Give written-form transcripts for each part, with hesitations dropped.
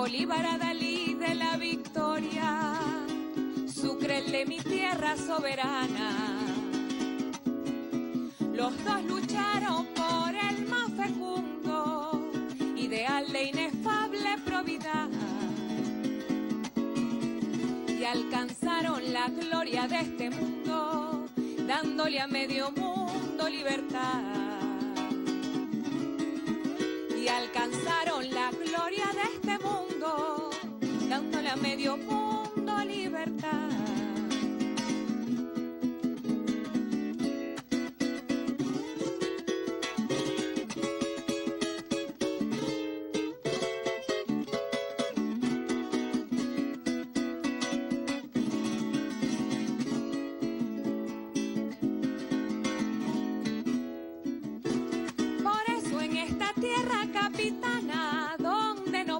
Bolívar Adalí de la victoria, Sucre el de mi tierra soberana. Los dos lucharon por el más fecundo ideal de inefable probidad y alcanzaron la gloria de este mundo, dándole a medio mundo libertad. Y alcanzaron la gloria de este mundo, dándole a medio mundo libertad.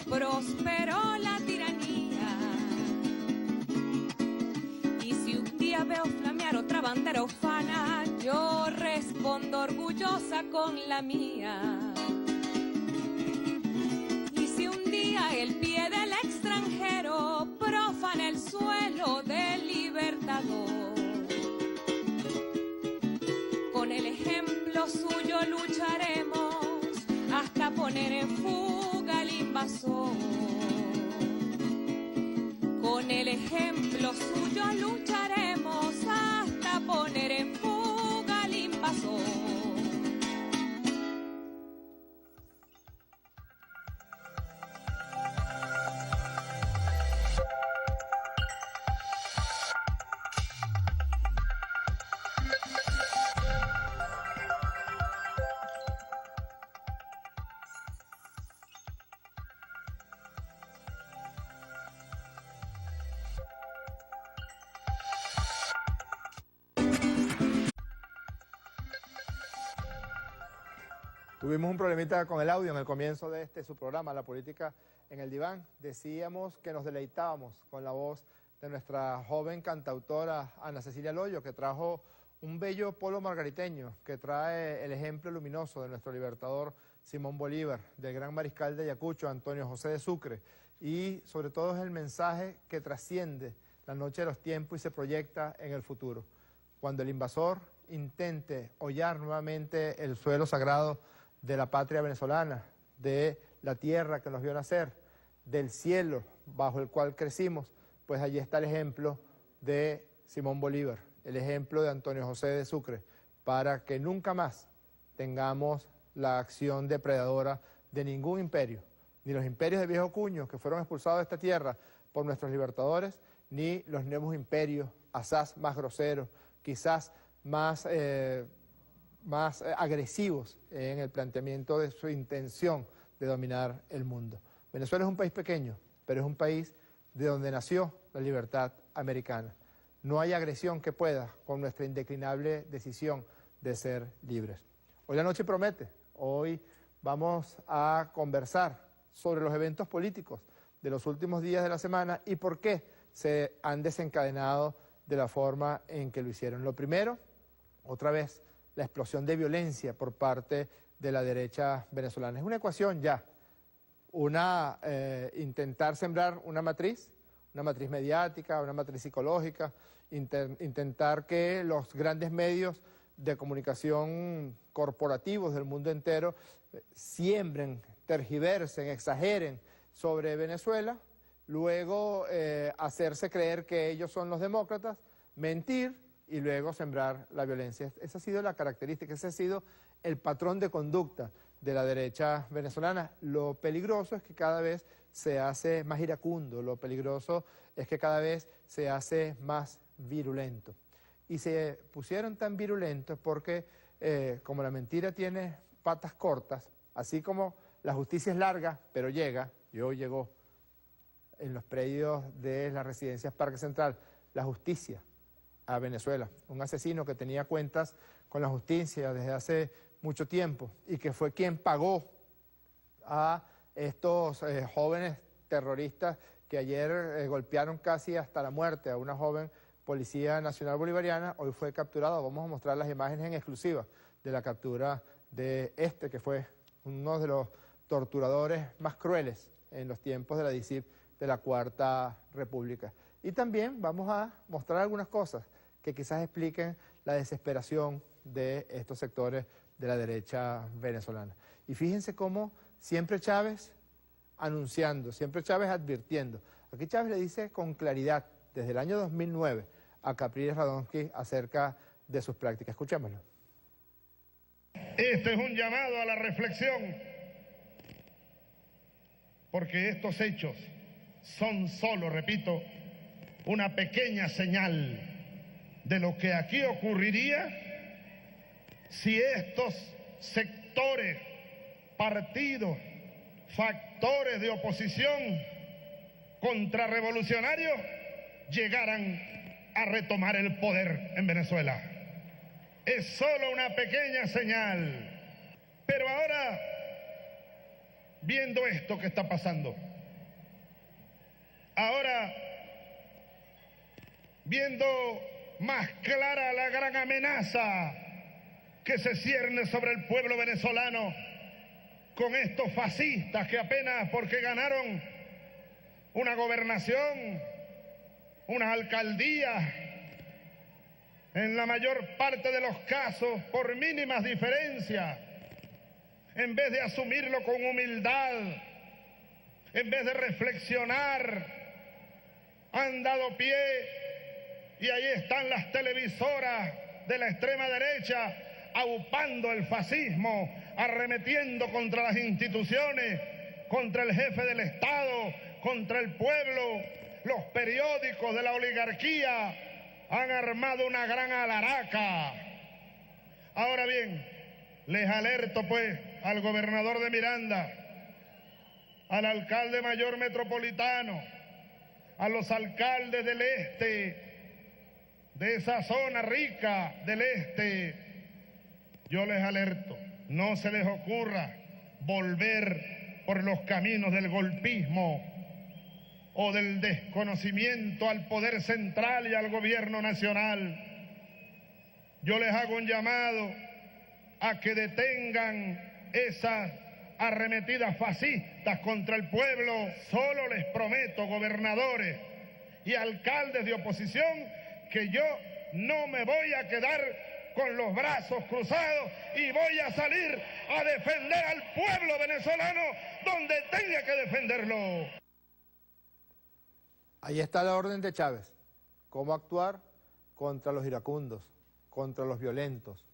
Prosperó la tiranía. Y si un día veo flamear otra bandera ufana, yo respondo orgullosa con la mía. Y si un día el pie del extranjero profana el suelo del libertador, con el ejemplo suyo lucharemos hasta poner en fuga al invasor. Con el ejemplo suyo lucharemos hasta poner en fuga al invasor. Tuvimos un problemita con el audio en el comienzo de su programa, La Política en el Diván. Decíamos que nos deleitábamos con la voz de nuestra joven cantautora Ana Cecilia Loyo, que trajo un bello polo margariteño, que trae el ejemplo luminoso de nuestro libertador Simón Bolívar, del gran mariscal de Ayacucho, Antonio José de Sucre, y sobre todo es el mensaje que trasciende la noche de los tiempos y se proyecta en el futuro. Cuando el invasor intente hollar nuevamente el suelo sagrado de la patria venezolana, de la tierra que nos vio nacer, del cielo bajo el cual crecimos, pues allí está el ejemplo de Simón Bolívar, el ejemplo de Antonio José de Sucre, para que nunca más tengamos la acción depredadora de ningún imperio, ni los imperios de viejo cuño que fueron expulsados de esta tierra por nuestros libertadores, ni los nuevos imperios, asaz más groseros, quizás más agresivos en el planteamiento de su intención de dominar el mundo. Venezuela es un país pequeño, pero es un país de donde nació la libertad americana. No hay agresión que pueda con nuestra indeclinable decisión de ser libres. Hoy la noche promete, hoy vamos a conversar sobre los eventos políticos de los últimos días de la semana y por qué se han desencadenado de la forma en que lo hicieron. Lo primero, otra vez, la explosión de violencia por parte de la derecha venezolana. Es una ecuación ya, intentar sembrar una matriz mediática, una matriz psicológica, intentar que los grandes medios de comunicación corporativos del mundo entero siembren, tergiversen, exageren sobre Venezuela, luego hacerse creer que ellos son los demócratas, mentir, y luego sembrar la violencia. Esa ha sido la característica, ese ha sido el patrón de conducta de la derecha venezolana. Lo peligroso es que cada vez se hace más iracundo, lo peligroso es que cada vez se hace más virulento. Y se pusieron tan virulentos porque, como la mentira tiene patas cortas, así como la justicia es larga, pero llega, y hoy llegó en los predios de las residencias Parque Central, la justicia a Venezuela, un asesino que tenía cuentas con la justicia desde hace mucho tiempo y que fue quien pagó a estos jóvenes terroristas que ayer golpearon casi hasta la muerte a una joven Policía Nacional Bolivariana. Hoy fue capturado. Vamos a mostrar las imágenes en exclusiva de la captura de que fue uno de los torturadores más crueles en los tiempos de la DICIP de la Cuarta República. Y también vamos a mostrar algunas cosas que quizás expliquen la desesperación de estos sectores de la derecha venezolana. Y fíjense cómo siempre Chávez anunciando, siempre Chávez advirtiendo. Aquí Chávez le dice con claridad, desde el año 2009, a Capriles Radonsky acerca de sus prácticas. Escuchémoslo. Este es un llamado a la reflexión, porque estos hechos son solo, repito, una pequeña señal de lo que aquí ocurriría si estos sectores, partidos, factores de oposición contrarrevolucionarios llegaran a retomar el poder en Venezuela. Es solo una pequeña señal. Pero ahora, viendo esto que está pasando, ahora viendo más clara la gran amenaza que se cierne sobre el pueblo venezolano con estos fascistas que apenas porque ganaron una gobernación, una alcaldía, en la mayor parte de los casos por mínimas diferencias, en vez de asumirlo con humildad, en vez de reflexionar, han dado pie y ahí están las televisoras de la extrema derecha aupando el fascismo, arremetiendo contra las instituciones, contra el jefe del Estado, contra el pueblo. Los periódicos de la oligarquía han armado una gran alaraca. Ahora bien, les alerto pues al gobernador de Miranda, al alcalde mayor metropolitano, a los alcaldes del este, de esa zona rica del este. Yo les alerto, no se les ocurra volver por los caminos del golpismo o del desconocimiento al poder central y al gobierno nacional. Yo les hago un llamado a que detengan esas arremetidas fascistas contra el pueblo. Solo les prometo, gobernadores y alcaldes de oposición, que yo no me voy a quedar con los brazos cruzados y voy a salir a defender al pueblo venezolano donde tenga que defenderlo. Ahí está la orden de Chávez. Cómo actuar contra los iracundos, contra los violentos,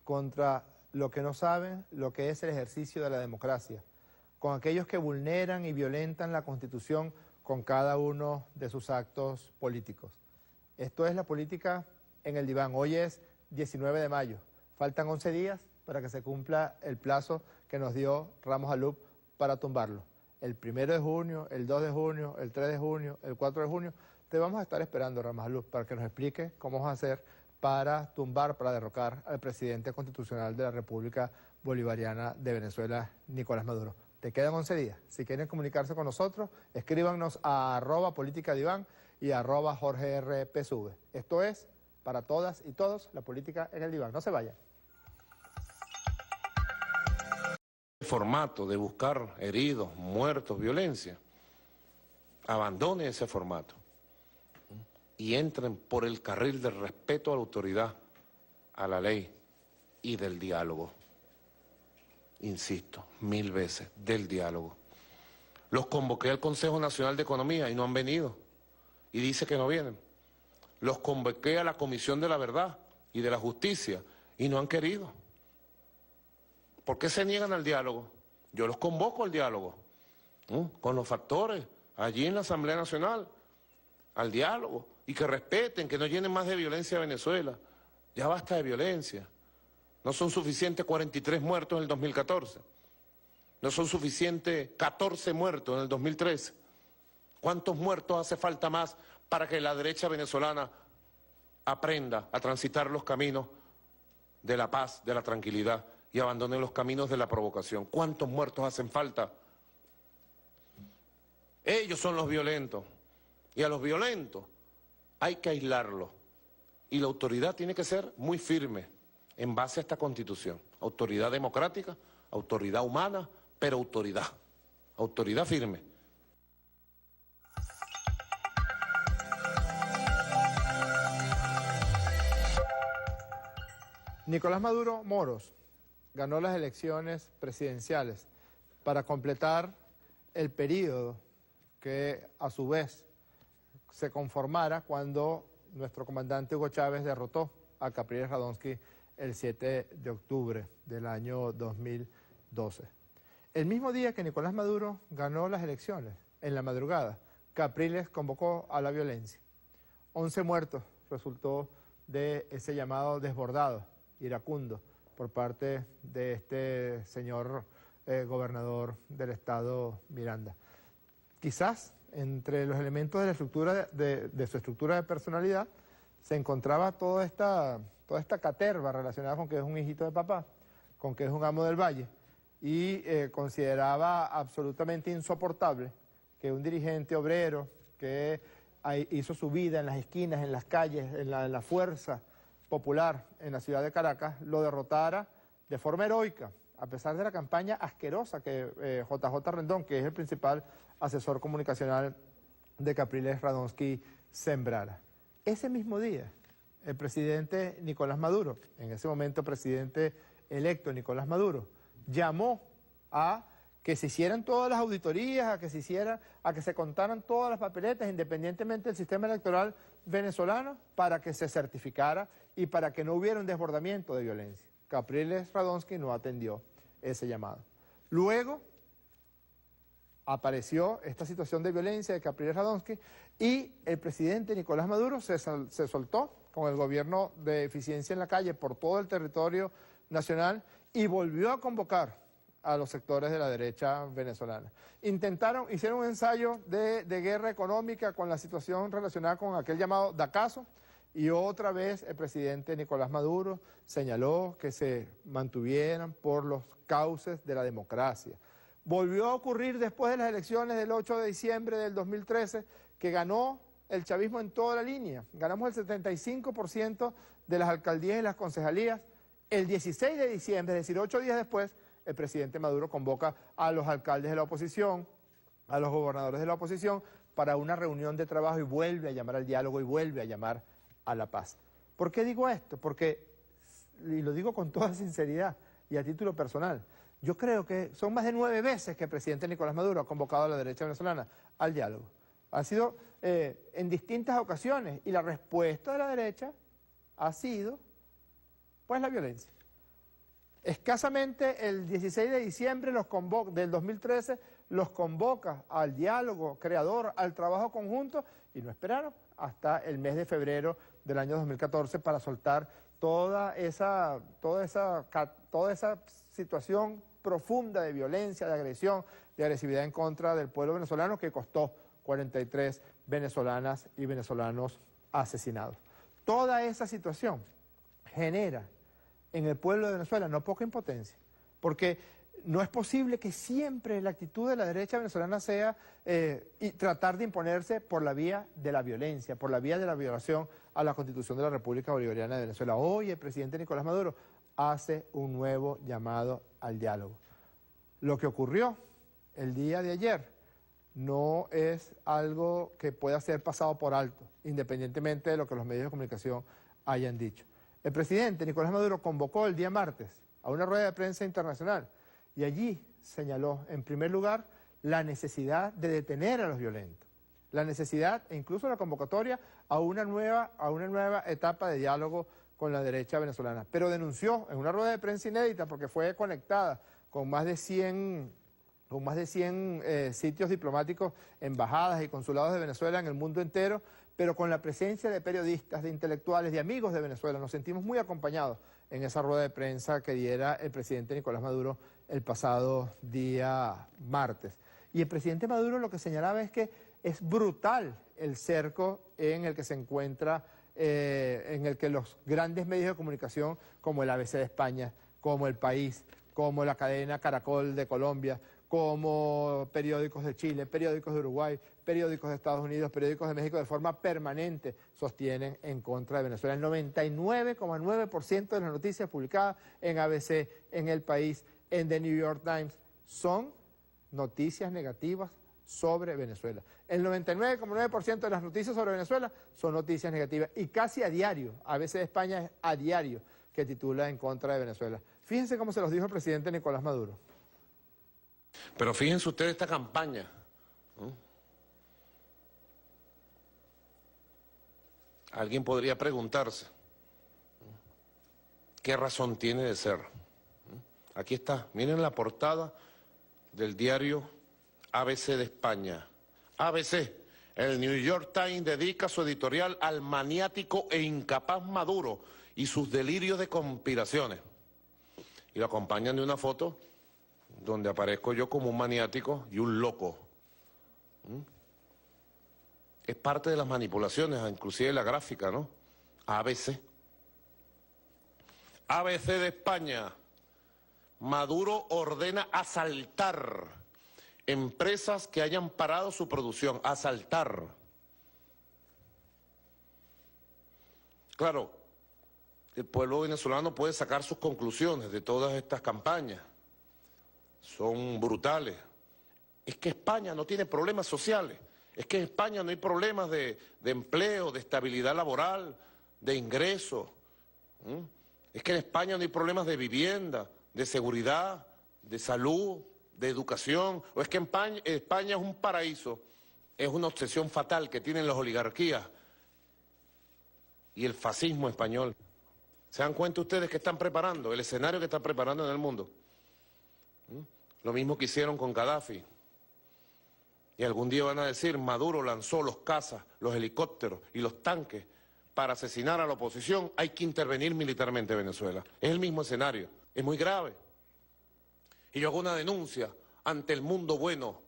contra los que no saben lo que es el ejercicio de la democracia, con aquellos que vulneran y violentan la Constitución con cada uno de sus actos políticos. Esto es la política en el diván. Hoy es 19 de mayo. Faltan 11 días para que se cumpla el plazo que nos dio Ramos Alup para tumbarlo. El 1 de junio, el 2 de junio, el 3 de junio, el 4 de junio, te vamos a estar esperando, Ramos Alup, para que nos explique cómo vamos a hacer para tumbar, para derrocar al presidente constitucional de la República Bolivariana de Venezuela, Nicolás Maduro. Te quedan 11 días. Si quieren comunicarse con nosotros, escríbanos a @politicadiván y @JorgeRPSV. Esto es, para todas y todos, la política en el diván. No se vayan. El formato de buscar heridos, muertos, violencia, abandone ese formato y entren por el carril del respeto a la autoridad, a la ley y del diálogo. Insisto, 1000 veces, del diálogo. Los convoqué al Consejo Nacional de Economía y no han venido. Y dice que no vienen. Los convoqué a la Comisión de la Verdad y de la Justicia y no han querido. ¿Por qué se niegan al diálogo? Yo los convoco al diálogo, con los factores, allí en la Asamblea Nacional, al diálogo, y que respeten, que no llenen más de violencia a Venezuela. Ya basta de violencia. No son suficientes 43 muertos en el 2014. No son suficientes 14 muertos en el 2013. ¿Cuántos muertos hace falta más para que la derecha venezolana aprenda a transitar los caminos de la paz, de la tranquilidad y abandone los caminos de la provocación? ¿Cuántos muertos hacen falta? Ellos son los violentos. Y a los violentos hay que aislarlos. Y la autoridad tiene que ser muy firme en base a esta Constitución. Autoridad democrática, autoridad humana, pero autoridad. Autoridad firme. Nicolás Maduro Moros ganó las elecciones presidenciales para completar el periodo que a su vez se conformara cuando nuestro comandante Hugo Chávez derrotó a Capriles Radonsky el 7 de octubre del año 2012. El mismo día que Nicolás Maduro ganó las elecciones, en la madrugada, Capriles convocó a la violencia. 11 muertos resultó de ese llamado desbordado, iracundo, por parte de este señor gobernador del estado Miranda. Quizás entre los elementos de la estructura de su estructura de personalidad se encontraba toda esta caterva relacionada con que es un hijito de papá, con que es un amo del valle, y consideraba absolutamente insoportable que un dirigente obrero que hizo su vida en las esquinas, en las calles, en la fuerza popular en la ciudad de Caracas, lo derrotara de forma heroica, a pesar de la campaña asquerosa que JJ Rendón, que es el principal asesor comunicacional de Capriles Radonsky, sembrara. Ese mismo día, el presidente Nicolás Maduro, en ese momento presidente electo Nicolás Maduro, llamó a que se hicieran todas las auditorías, a que se contaran todas las papeletas, independientemente del sistema electoral venezolano, para que se certificara y para que no hubiera un desbordamiento de violencia. Capriles Radonsky no atendió ese llamado. Luego apareció esta situación de violencia de Capriles Radonsky y el presidente Nicolás Maduro se soltó con el gobierno de eficiencia en la calle por todo el territorio nacional y volvió a convocar a los sectores de la derecha venezolana. Hicieron un ensayo de guerra económica con la situación relacionada con aquel llamado Dacazo, y otra vez el presidente Nicolás Maduro señaló que se mantuvieran por los cauces de la democracia. Volvió a ocurrir después de las elecciones del 8 de diciembre del 2013, que ganó el chavismo en toda la línea. Ganamos el 75% de las alcaldías y las concejalías. El 16 de diciembre, es decir, 8 días después, el presidente Maduro convoca a los alcaldes de la oposición, a los gobernadores de la oposición, para una reunión de trabajo y vuelve a llamar al diálogo y vuelve a llamar a la paz. ¿Por qué digo esto? Porque, y lo digo con toda sinceridad y a título personal, yo creo que son más de 9 veces que el presidente Nicolás Maduro ha convocado a la derecha venezolana al diálogo. Ha sido en distintas ocasiones y la respuesta de la derecha ha sido, pues, la violencia. Escasamente el 16 de diciembre del 2013 los convoca al diálogo creador, al trabajo conjunto, y no esperaron hasta el mes de febrero del año 2014 para soltar toda esa situación profunda de violencia, de agresión, de agresividad en contra del pueblo venezolano, que costó 43 venezolanas y venezolanos asesinados. Toda esa situación genera en el pueblo de Venezuela no poca impotencia, porque no es posible que siempre la actitud de la derecha venezolana sea y tratar de imponerse por la vía de la violencia, por la vía de la violación a la Constitución de la República Bolivariana de Venezuela. Hoy el presidente Nicolás Maduro hace un nuevo llamado al diálogo. Lo que ocurrió el día de ayer no es algo que pueda ser pasado por alto, independientemente de lo que los medios de comunicación hayan dicho. El presidente Nicolás Maduro convocó el día martes a una rueda de prensa internacional y allí señaló, en primer lugar, la necesidad de detener a los violentos, la necesidad e incluso la convocatoria a una nueva etapa de diálogo con la derecha venezolana. Pero denunció en una rueda de prensa inédita, porque fue conectada con más de 100 sitios diplomáticos, embajadas y consulados de Venezuela en el mundo entero, pero con la presencia de periodistas, de intelectuales, de amigos de Venezuela. Nos sentimos muy acompañados en esa rueda de prensa que diera el presidente Nicolás Maduro el pasado día martes. Y el presidente Maduro lo que señalaba es que es brutal el cerco en el que se encuentra, en el que los grandes medios de comunicación, como el ABC de España, como El País, como la cadena Caracol de Colombia, como periódicos de Chile, periódicos de Uruguay, periódicos de Estados Unidos, periódicos de México, de forma permanente sostienen en contra de Venezuela. El 99,9% de las noticias publicadas en ABC, en El País, en The New York Times, son noticias negativas sobre Venezuela. El 99,9% de las noticias sobre Venezuela son noticias negativas y casi a diario, ABC de España es a diario, que titula En contra de Venezuela. Fíjense cómo se los dijo el presidente Nicolás Maduro. Pero fíjense ustedes esta campaña, ¿no? Alguien podría preguntarse, ¿qué razón tiene de ser? Aquí está, miren la portada del diario ABC de España. ABC, el New York Times dedica su editorial al maniático e incapaz Maduro y sus delirios de conspiraciones. Y lo acompañan de una foto donde aparezco yo como un maniático y un loco. Es parte de las manipulaciones, inclusive la gráfica, ¿no? ABC. ABC de España. Maduro ordena asaltar empresas que hayan parado su producción. Asaltar. Claro, el pueblo venezolano puede sacar sus conclusiones de todas estas campañas. Son brutales. Es que España no tiene problemas sociales. Es que en España no hay problemas de empleo, de estabilidad laboral, de ingresos. Es que en España no hay problemas de vivienda, de seguridad, de salud, de educación. O es que España es un paraíso. Es una obsesión fatal que tienen las oligarquías y el fascismo español. ¿Se dan cuenta ustedes que están preparando? El escenario que están preparando en el mundo. Lo mismo que hicieron con Gaddafi. Y algún día van a decir, Maduro lanzó los cazas, los helicópteros y los tanques para asesinar a la oposición. Hay que intervenir militarmente en Venezuela. Es el mismo escenario. Es muy grave. Y yo hago una denuncia ante el mundo bueno,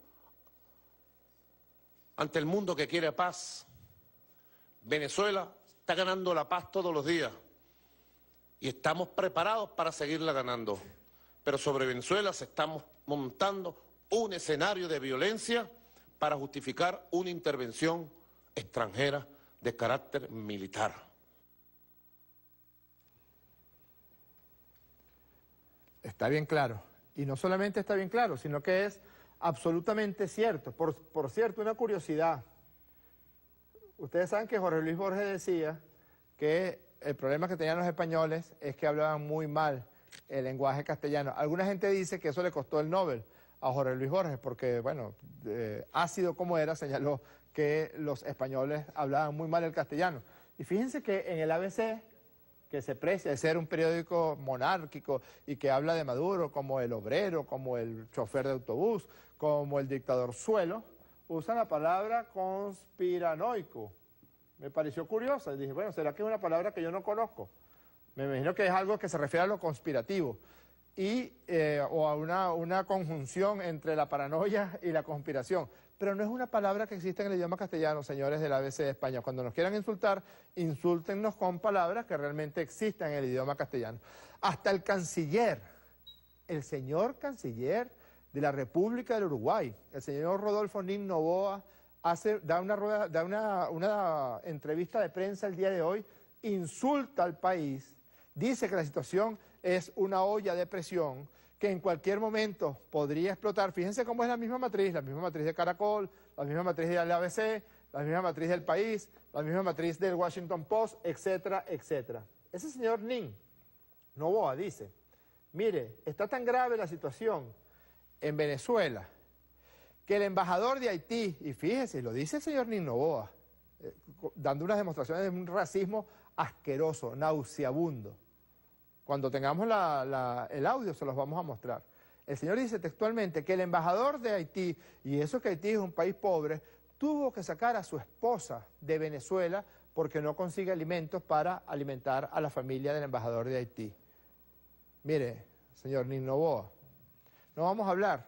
ante el mundo que quiere paz. Venezuela está ganando la paz todos los días y estamos preparados para seguirla ganando. Pero sobre Venezuela se estamos montando un escenario de violencia para justificar una intervención extranjera de carácter militar. Está bien claro. Y no solamente está bien claro, sino que es absolutamente cierto. Por cierto, una curiosidad. Ustedes saben que Jorge Luis Borges decía que el problema que tenían los españoles es que hablaban muy mal el lenguaje castellano. Alguna gente dice que eso le costó el Nobel a Jorge Luis Borges, porque, bueno, ácido como era, señaló que los españoles hablaban muy mal el castellano. Y fíjense que en el ABC, que se precia de ser un periódico monárquico y que habla de Maduro como el obrero, como el chofer de autobús, como el dictador suelo, usan la palabra conspiranoico. Me pareció curiosa y dije, bueno, ¿será que es una palabra que yo no conozco? Me imagino que es algo que se refiere a lo conspirativo o a una conjunción entre la paranoia y la conspiración. Pero no es una palabra que existe en el idioma castellano, señores del ABC de España. Cuando nos quieran insultar, insúltennos con palabras que realmente existen en el idioma castellano. Hasta el canciller, el señor canciller de la República del Uruguay, el señor Rodolfo Nin Noboa, da una entrevista de prensa el día de hoy, insulta al país, dice que la situación es una olla de presión, que en cualquier momento podría explotar. Fíjense cómo es la misma matriz de Caracol, la misma matriz del ABC, la misma matriz del País, la misma matriz del Washington Post, etcétera, etcétera. Ese señor Nin Noboa dice, mire, está tan grave la situación en Venezuela que el embajador de Haití, y fíjese, lo dice el señor Nin Noboa, dando unas demostraciones de un racismo asqueroso, nauseabundo. Cuando tengamos el audio se los vamos a mostrar. El señor dice textualmente que el embajador de Haití, y eso que Haití es un país pobre, tuvo que sacar a su esposa de Venezuela porque no consigue alimentos para alimentar a la familia del embajador de Haití. Mire, señor Nin Noboa, no vamos a hablar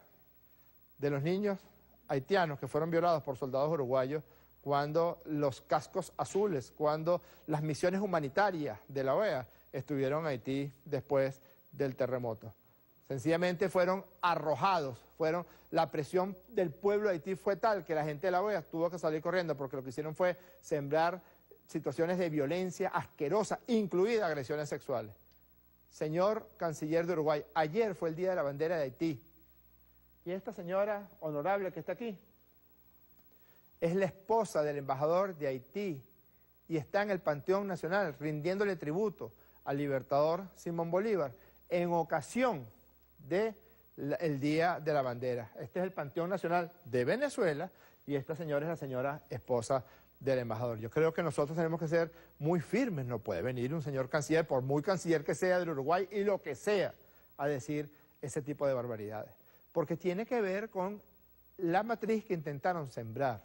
de los niños haitianos que fueron violados por soldados uruguayos cuando los cascos azules, cuando las misiones humanitarias de la OEA estuvieron en Haití después del terremoto. Sencillamente fueron arrojados, la presión del pueblo de Haití fue tal que la gente de la OEA tuvo que salir corriendo porque lo que hicieron fue sembrar situaciones de violencia asquerosa, incluidas agresiones sexuales. Señor canciller de Uruguay, ayer fue el Día de la Bandera de Haití. Y esta señora honorable que está aquí es la esposa del embajador de Haití y está en el Panteón Nacional rindiéndole tributo al libertador Simón Bolívar en ocasión del Día de la Bandera. Este es el Panteón Nacional de Venezuela y esta señora es la señora esposa del embajador. Yo creo que nosotros tenemos que ser muy firmes. No puede venir un señor canciller, por muy canciller que sea del Uruguay y lo que sea, a decir ese tipo de barbaridades. Porque tiene que ver con la matriz que intentaron sembrar.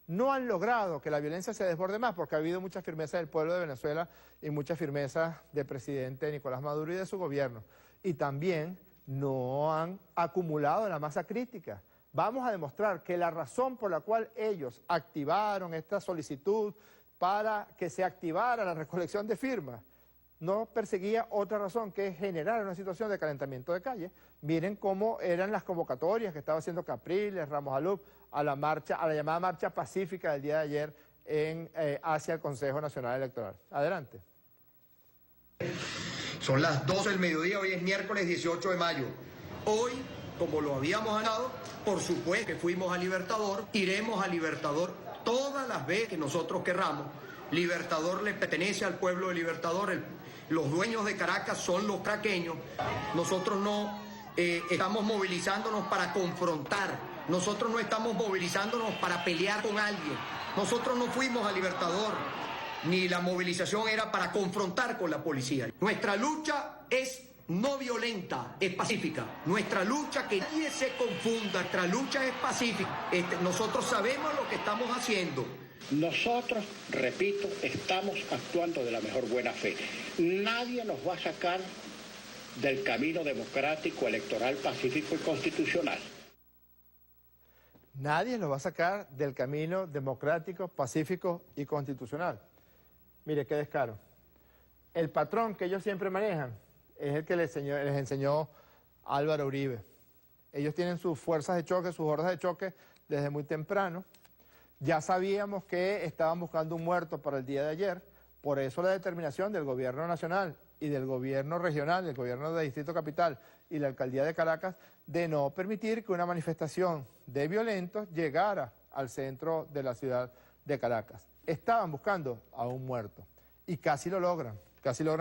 No han logrado que la violencia se desborde más porque ha habido mucha firmeza del pueblo de Venezuela y mucha firmeza del presidente Nicolás Maduro y de su gobierno. Y también no han acumulado la masa crítica. Vamos a demostrar que la razón por la cual ellos activaron esta solicitud para que se activara la recolección de firmas no perseguía otra razón que generar una situación de calentamiento de calle. Miren cómo eran las convocatorias que estaba haciendo Capriles, Ramos Alup, a la marcha, a la llamada marcha pacífica del día de ayer hacia el Consejo Nacional Electoral. Adelante. Son las 12 del mediodía, hoy es miércoles 18 de mayo. Hoy, como lo habíamos ganado, por supuesto que fuimos a Libertador, iremos a Libertador todas las veces que nosotros querramos. Libertador le pertenece al pueblo de Libertador, los dueños de Caracas son los caraqueños. Nosotros no estamos movilizándonos para confrontar, nosotros no estamos movilizándonos para pelear con alguien. Nosotros no fuimos a Libertador, ni la movilización era para confrontar con la policía. Nuestra lucha es no violenta, es pacífica. Nuestra lucha, que nadie se confunda, nuestra lucha es pacífica. Nosotros sabemos lo que estamos haciendo. Nosotros, repito, estamos actuando de la mejor buena fe. Nadie nos va a sacar del camino democrático, electoral, pacífico y constitucional. Nadie los va a sacar del camino democrático, pacífico y constitucional. Mire, qué descaro. El patrón que ellos siempre manejan es el que les enseñó Álvaro Uribe. Ellos tienen sus fuerzas de choque, sus hordas de choque desde muy temprano. Ya sabíamos que estaban buscando un muerto para el día de ayer, por eso la determinación del gobierno nacional y del gobierno regional, del gobierno del Distrito Capital y la alcaldía de Caracas, de no permitir que una manifestación de violentos llegara al centro de la ciudad de Caracas. Estaban buscando a un muerto y casi logran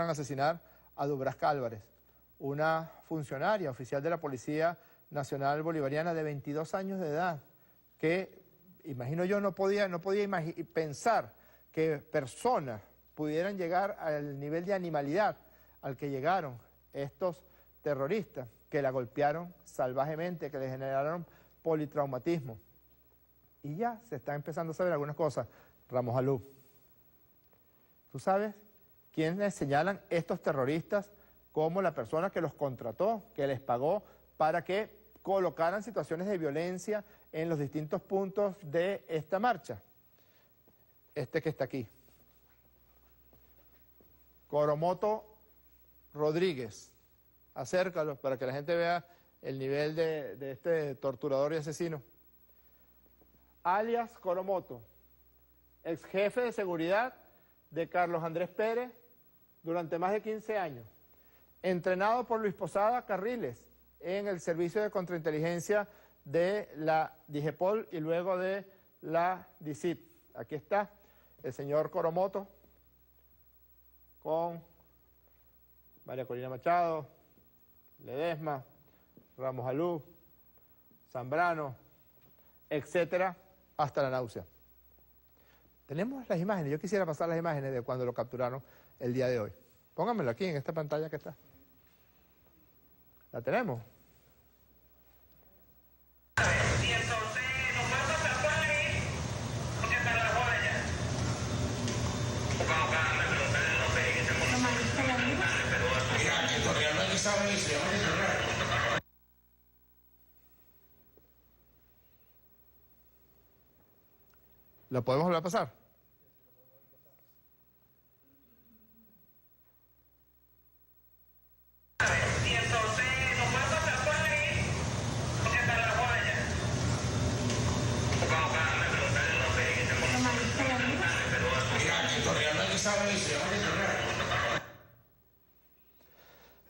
asesinar a Dubrasca Álvarez, una funcionaria oficial de la Policía Nacional Bolivariana de 22 años de edad, que, imagino yo, no podía pensar que personas pudieran llegar al nivel de animalidad al que llegaron estos terroristas, que la golpearon salvajemente, que le generaron politraumatismo. Y ya se está empezando a saber algunas cosas. Ramos Alup, ¿tú sabes quiénes señalan estos terroristas como la persona que los contrató, que les pagó para que colocaran situaciones de violencia en los distintos puntos de esta marcha? Este que está aquí. Coromoto Rodríguez. Acércalo para que la gente vea el nivel de este torturador y asesino. Alias Coromoto, ex jefe de seguridad de Carlos Andrés Pérez durante más de 15 años, entrenado por Luis Posada Carriles en el servicio de contrainteligencia de la DIGEPOL y luego de la DICIP. Aquí está el señor Coromoto con María Corina Machado, Ledesma, Ramos Alup, Zambrano, etcétera, hasta la náusea. Tenemos las imágenes, yo quisiera pasar las imágenes de cuando lo capturaron el día de hoy. Pónganmelo aquí en esta pantalla que está. ¿La tenemos? ¿Lo podemos volver a pasar?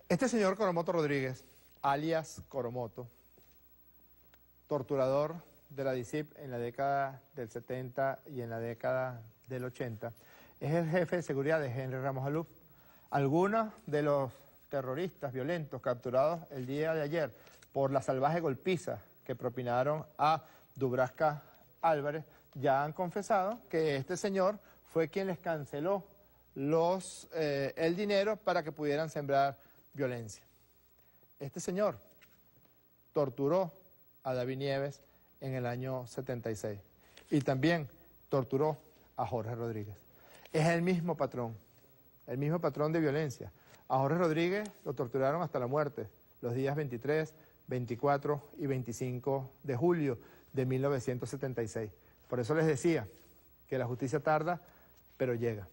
Este señor Coromoto Rodríguez, alias Coromoto, torturador de la DICIP en la década del 70 y en la década del 80, es el jefe de seguridad de Henry Ramos Alup. Algunos de los terroristas violentos capturados el día de ayer por la salvaje golpiza que propinaron a Dubravka Álvarez ya han confesado que este señor fue quien les canceló el dinero para que pudieran sembrar violencia. Este señor torturó a David Nieves en el año 76 y también torturó a Jorge Rodríguez. Es el mismo patrón de violencia. A Jorge Rodríguez lo torturaron hasta la muerte los días 23, 24 y 25 de julio de 1976. Por eso les decía que la justicia tarda, pero llega.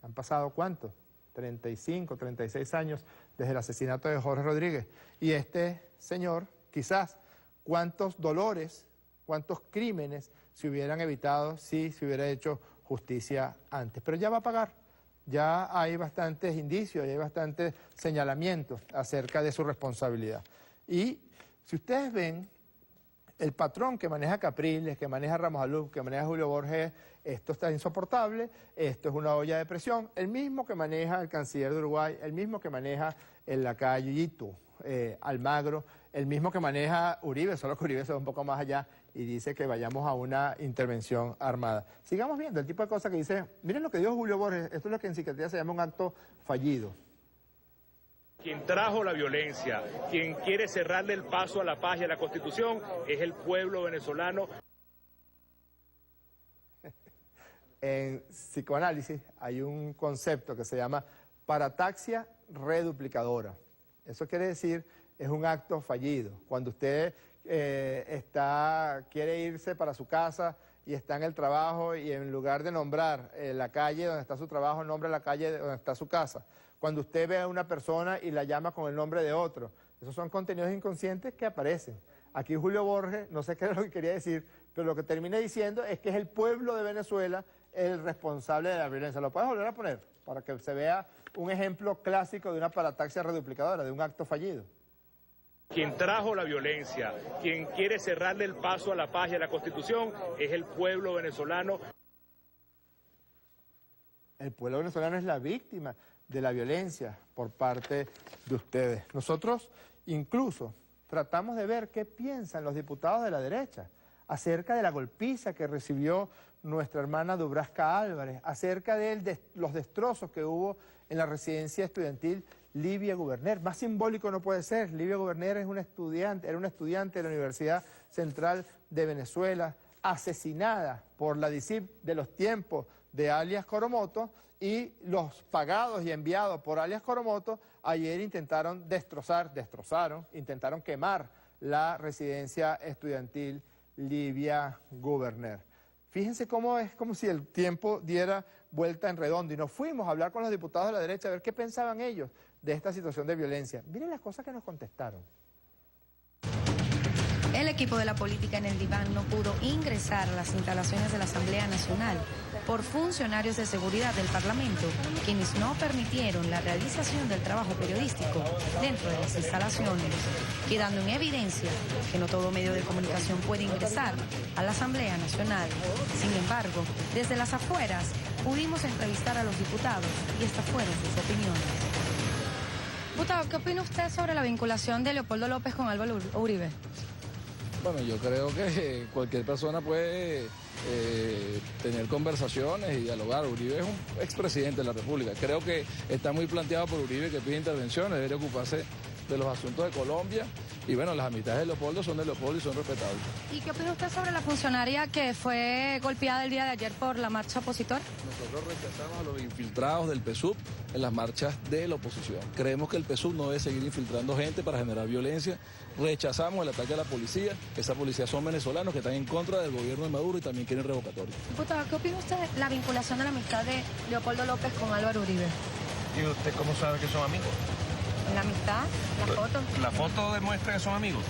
¿Han pasado cuánto? 35, 36 años desde el asesinato de Jorge Rodríguez. Y este señor, quizás, cuántos dolores, cuántos crímenes se hubieran evitado si se hubiera hecho justicia antes. Pero ya va a pagar. Ya hay bastantes indicios, hay bastantes señalamientos acerca de su responsabilidad. Y si ustedes ven el patrón que maneja Capriles, que maneja Ramos Alú, que maneja Julio Borges, esto está insoportable, esto es una olla de presión, el mismo que maneja el canciller de Uruguay, el mismo que maneja el lacayito Almagro, el mismo que maneja Uribe, solo que Uribe se va un poco más allá y dice que vayamos a una intervención armada. Sigamos viendo el tipo de cosas que dice, miren lo que dijo Julio Borges, esto es lo que en psiquiatría se llama un acto fallido. Quien trajo la violencia, quien quiere cerrarle el paso a la paz y a la Constitución, es el pueblo venezolano. En psicoanálisis hay un concepto que se llama parataxia reduplicadora. Eso quiere decir, es un acto fallido. Cuando usted quiere irse para su casa y está en el trabajo y en lugar de nombrar la calle donde está su trabajo, nombra la calle donde está su casa. Cuando usted ve a una persona y la llama con el nombre de otro. Esos son contenidos inconscientes que aparecen. Aquí Julio Borges, no sé qué era lo que quería decir, pero lo que termina diciendo es que es el pueblo de Venezuela el responsable de la violencia. ¿Lo puedes volver a poner? Para que se vea un ejemplo clásico de una parataxia reduplicadora, de un acto fallido. Quien trajo la violencia, quien quiere cerrarle el paso a la paz y a la Constitución, es el pueblo venezolano. El pueblo venezolano es la víctima de la violencia por parte de ustedes. Nosotros incluso tratamos de ver qué piensan los diputados de la derecha acerca de la golpiza que recibió nuestra hermana Dubravka Álvarez, acerca de los destrozos que hubo en la residencia estudiantil Livia Guberner. Más simbólico no puede ser. Livia Guberner era una estudiante de la Universidad Central de Venezuela, asesinada por la DICIP de los tiempos de alias Coromoto, y los pagados y enviados por alias Coromoto ayer intentaron intentaron quemar la residencia estudiantil Livia Guberner. Fíjense cómo es como si el tiempo diera vuelta en redondo y nos fuimos a hablar con los diputados de la derecha a ver qué pensaban ellos de esta situación de violencia. Miren las cosas que nos contestaron. El equipo de la política en el diván no pudo ingresar a las instalaciones de la Asamblea Nacional por funcionarios de seguridad del Parlamento, quienes no permitieron la realización del trabajo periodístico dentro de las instalaciones, quedando en evidencia que no todo medio de comunicación puede ingresar a la Asamblea Nacional. Sin embargo, desde las afueras pudimos entrevistar a los diputados y estas fueron sus opiniones. Diputado, ¿qué opina usted sobre la vinculación de Leopoldo López con Álvaro Uribe? Bueno, yo creo que cualquier persona puede tener conversaciones y dialogar. Uribe es un expresidente de la República. Creo que está muy planteado por Uribe que pide intervenciones, debería ocuparse de los asuntos de Colombia. Y bueno, las amistades de Leopoldo son de Leopoldo y son respetables. ¿Y qué opina usted sobre la funcionaria que fue golpeada el día de ayer por la marcha opositora? Nosotros rechazamos a los infiltrados del PSUV en las marchas de la oposición. Creemos que el PSUV no debe seguir infiltrando gente para generar violencia. Rechazamos el ataque a la policía. Esa policía son venezolanos que están en contra del gobierno de Maduro y también quieren revocatorio. Diputado, ¿qué opina usted de la vinculación de la amistad de Leopoldo López con Álvaro Uribe? ¿Y usted cómo sabe que son amigos? La amistad, la foto. La foto demuestra que son amigos.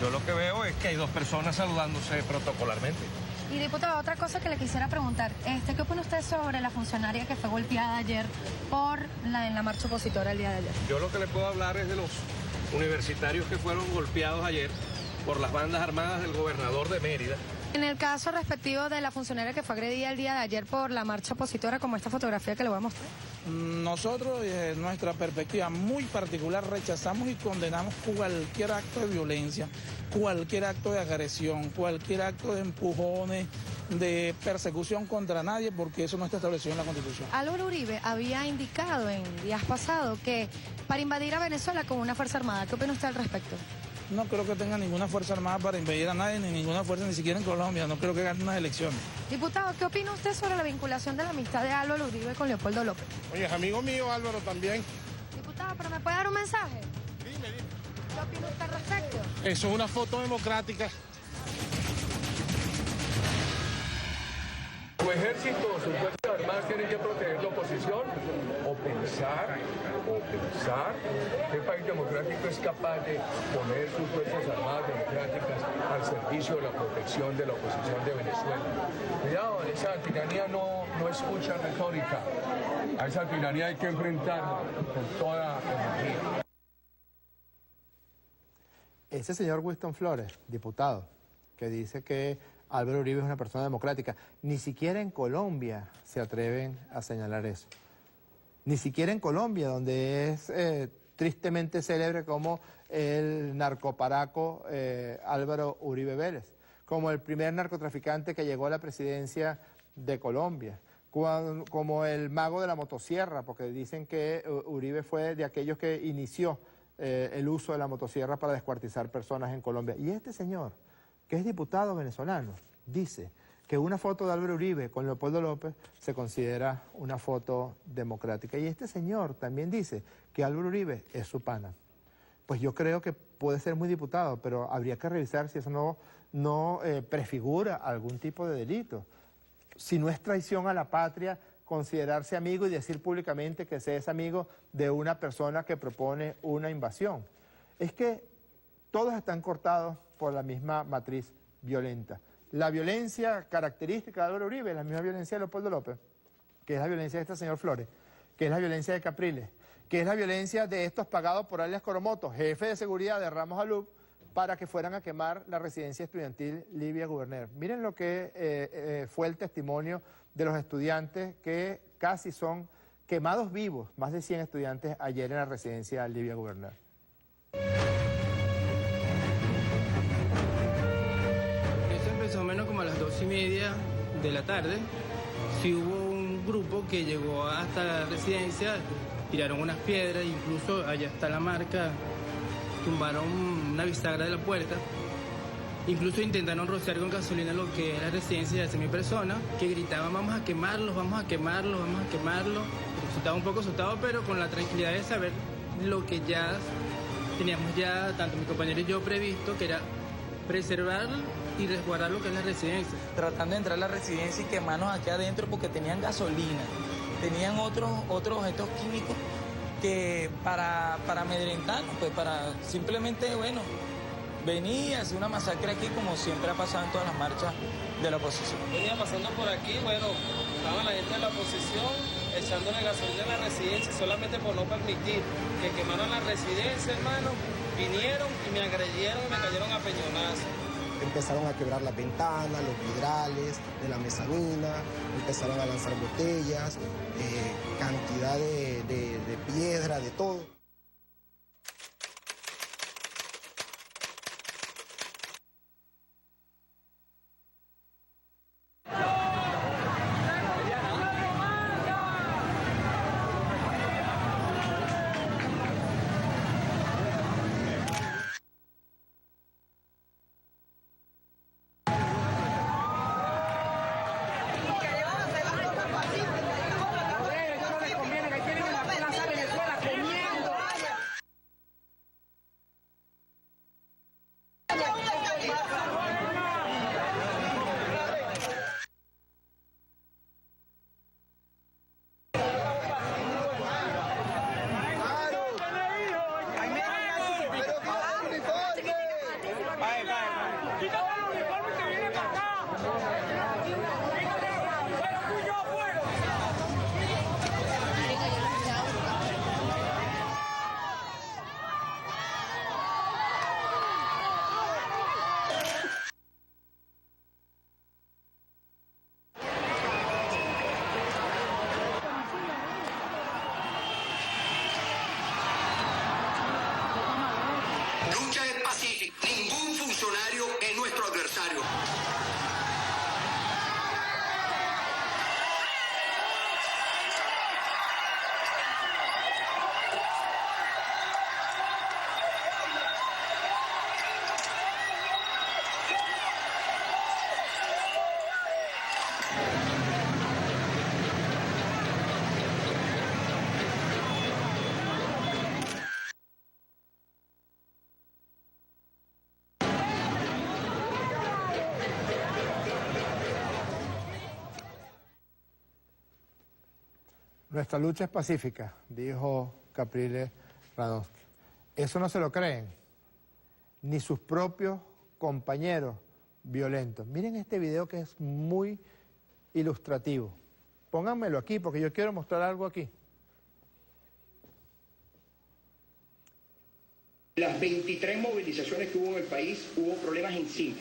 Yo lo que veo es que hay dos personas saludándose protocolarmente. Y diputado, otra cosa que le quisiera preguntar, ¿qué opina usted sobre la funcionaria que fue golpeada ayer en la marcha opositora el día de ayer? Yo lo que le puedo hablar es de los universitarios que fueron golpeados ayer por las bandas armadas del gobernador de Mérida. En el caso respectivo de la funcionaria que fue agredida el día de ayer por la marcha opositora, como esta fotografía que le voy a mostrar. Nosotros, desde nuestra perspectiva muy particular, rechazamos y condenamos cualquier acto de violencia, cualquier acto de agresión, cualquier acto de empujones, de persecución contra nadie, porque eso no está establecido en la Constitución. Álvaro Uribe había indicado en días pasados que para invadir a Venezuela con una fuerza armada. ¿Qué opina usted al respecto? No creo que tenga ninguna fuerza armada para invadir a nadie, ni ninguna fuerza, ni siquiera en Colombia. No creo que gane unas elecciones. Diputado, ¿qué opina usted sobre la vinculación de la amistad de Álvaro Uribe con Leopoldo López? Oye, es amigo mío Álvaro también. Diputado, ¿pero me puede dar un mensaje? Dime. ¿Qué opina usted al respecto? Eso es una foto democrática. Su ejército, sus fuerzas armadas tienen que proteger la oposición o pensar qué país democrático es capaz de poner sus fuerzas armadas democráticas al servicio de la protección de la oposición de Venezuela. Cuidado, esa tiranía no escucha retórica. A esa tiranía hay que enfrentarla con toda energía. Ese señor Winston Flores, diputado, que dice que Álvaro Uribe es una persona democrática, ni siquiera en Colombia se atreven a señalar eso. Ni siquiera en Colombia, donde es tristemente célebre como el narcoparaco Álvaro Uribe Vélez, como el primer narcotraficante que llegó a la presidencia de Colombia, como el mago de la motosierra, porque dicen que Uribe fue de aquellos que inició el uso de la motosierra para descuartizar personas en Colombia. Y este señor, que es diputado venezolano, dice que una foto de Álvaro Uribe con Leopoldo López se considera una foto democrática. Y este señor también dice que Álvaro Uribe es su pana. Pues yo creo que puede ser muy diputado, pero habría que revisar si eso no prefigura algún tipo de delito. Si no es traición a la patria, considerarse amigo y decir públicamente que se es amigo de una persona que propone una invasión. Es que todos están cortados por la misma matriz violenta. La violencia característica de Álvaro Uribe es la misma violencia de Leopoldo López, que es la violencia de este señor Flores, que es la violencia de Capriles, que es la violencia de estos pagados por alias Coromoto, jefe de seguridad de Ramos Alup, para que fueran a quemar la residencia estudiantil Livia Guberner. Miren lo que fue el testimonio de los estudiantes que casi son quemados vivos, más de 100 estudiantes ayer en la residencia Livia Guberner. Más o menos como a las 2:30 de la tarde, sí hubo un grupo que llegó hasta la residencia, tiraron unas piedras, incluso allá está la marca, tumbaron una bisagra de la puerta, incluso intentaron rociar con gasolina lo que es la residencia de 100.000 personas, que gritaban vamos a quemarlos, vamos a quemarlos, vamos a quemarlos. Estaba un poco asustado, pero con la tranquilidad de saber lo que ya teníamos ya, tanto mi compañero y yo, previsto, que era preservar y resguardar lo que es la residencia. Tratando de entrar a la residencia y quemarnos aquí adentro porque tenían gasolina, tenían otros objetos químicos que para amedrentarnos, pues para simplemente, bueno, venir y hacer una masacre aquí como siempre ha pasado en todas las marchas de la oposición. Venía pasando por aquí, bueno, estaba la gente de la oposición echándole gasolina a la residencia solamente por no permitir que quemaran la residencia, hermano. Vinieron y me agredieron y me cayeron a peñonazos. Empezaron a quebrar las ventanas, los vidrales de la mezanina, empezaron a lanzar botellas, cantidad de piedra, de todo. No les conviene que tienen una plaza Venezuela comiendo. lucha es pacífica. Ningún funcionario es nuestro adversario. Nuestra lucha es pacífica, dijo Capriles Radonsky. Eso no se lo creen ni sus propios compañeros violentos. Miren este video que es muy ilustrativo. Pónganmelo aquí porque yo quiero mostrar algo aquí. Las 23 movilizaciones que hubo en el país, hubo problemas en 5.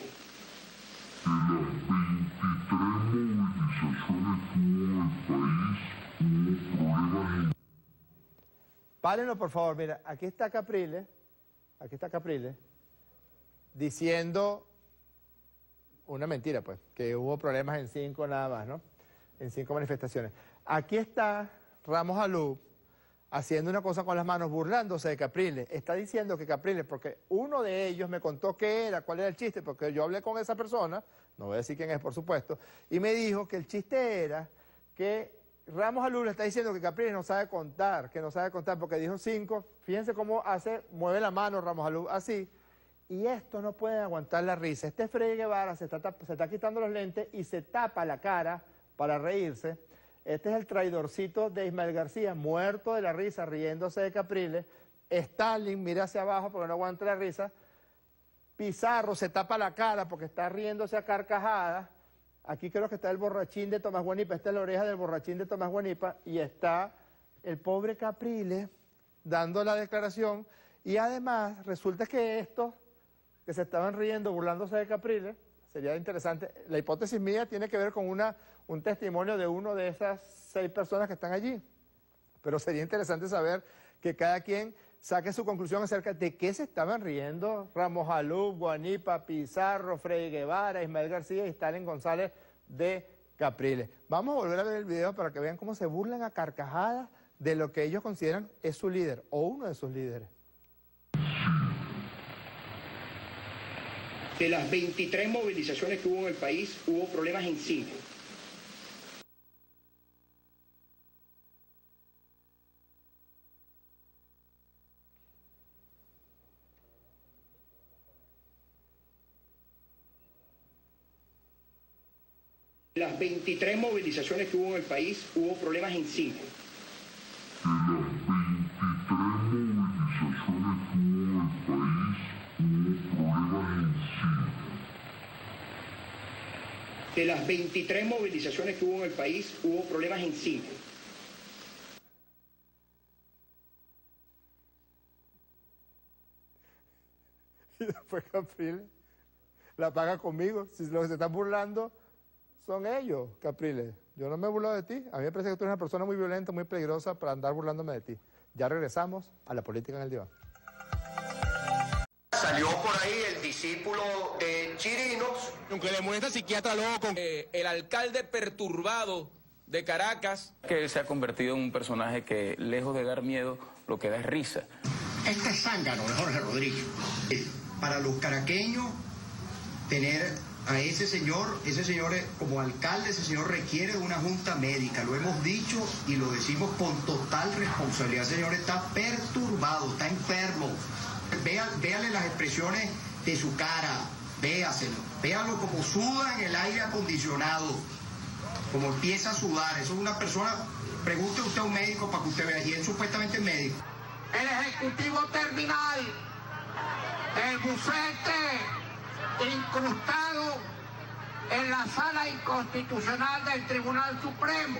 Párenlo, por favor. Mira, aquí está Capriles diciendo una mentira, pues, que hubo problemas en 5 nada más, ¿no? En 5 manifestaciones. Aquí está Ramos Alub haciendo una cosa con las manos, burlándose de Capriles. Está diciendo que Capriles, porque uno de ellos me contó cuál era el chiste, porque yo hablé con esa persona, no voy a decir quién es, por supuesto, y me dijo que el chiste era que Ramos Alub le está diciendo que Capriles no sabe contar, porque dijo 5. Fíjense cómo mueve la mano Ramos Alub así, y esto no puede aguantar la risa. Este Freddy Guevara se está quitando los lentes y se tapa la cara para reírse. Este es el traidorcito de Ismael García, muerto de la risa, riéndose de Capriles. Stalin mira hacia abajo porque no aguanta la risa. Pizarro se tapa la cara porque está riéndose a carcajadas. Aquí creo que está el borrachín de Tomás Guanipa, esta es la oreja del borrachín de Tomás Guanipa, y está el pobre Capriles dando la declaración, y además resulta que estos que se estaban riendo, burlándose de Capriles, sería interesante, la hipótesis mía tiene que ver con un testimonio de uno de esas 6 personas que están allí, pero sería interesante saber que cada quien saque su conclusión acerca de qué se estaban riendo Ramos Alub, Guanipa, Pizarro, Freddy Guevara, Ismael García y Stalin González de Capriles. Vamos a volver a ver el video para que vean cómo se burlan a carcajadas de lo que ellos consideran es su líder o uno de sus líderes. De las 23 movilizaciones que hubo en el país, hubo problemas en 5. Las 23 movilizaciones que hubo en el país, hubo problemas en 5. De las 23 movilizaciones que hubo en el país, hubo problemas en 5. Y después Capriles la paga conmigo. Si los que se están burlando son ellos, Capriles. Yo no me he burlado de ti. A mí me parece que tú eres una persona muy violenta, muy peligrosa para andar burlándome de ti. Ya regresamos a la política en el diván. Salió por ahí el discípulo de Chirinos. Aunque le molesta psiquiatra loco. El alcalde perturbado de Caracas. Que él se ha convertido en un personaje que, lejos de dar miedo, lo que da es risa. Este es zángano de Jorge Rodríguez. Para los caraqueños, tener a ese señor como alcalde, ese señor requiere de una junta médica. Lo hemos dicho y lo decimos con total responsabilidad. Ese señor está perturbado, está enfermo. Véale las expresiones de su cara, véalo como suda en el aire acondicionado, como empieza a sudar. Eso es una persona, pregunte usted a un médico para que usted vea, y él supuestamente es médico. El Ejecutivo Terminal, el bufete incrustado en la sala inconstitucional del Tribunal Supremo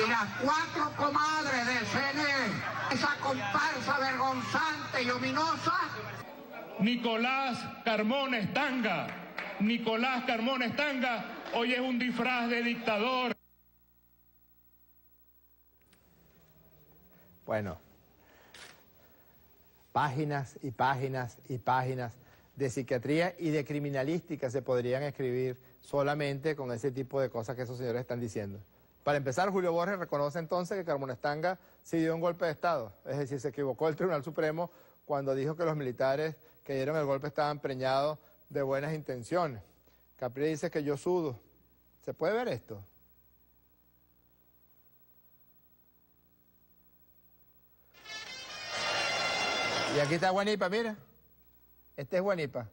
y las 4 comadres del CNE, esa comparsa vergonzante y ominosa. Nicolás Carmona Estanga hoy es un disfraz de dictador. Bueno, páginas y páginas y páginas de psiquiatría y de criminalística se podrían escribir solamente con ese tipo de cosas que esos señores están diciendo. Para empezar, Julio Borges reconoce entonces que Carmona Estanga sí dio un golpe de Estado, es decir, se equivocó el Tribunal Supremo cuando dijo que los militares que dieron el golpe estaban preñados de buenas intenciones. Capriles dice que yo sudo. ¿Se puede ver esto? Y aquí está Guanipa, mira. Este es Guanipa,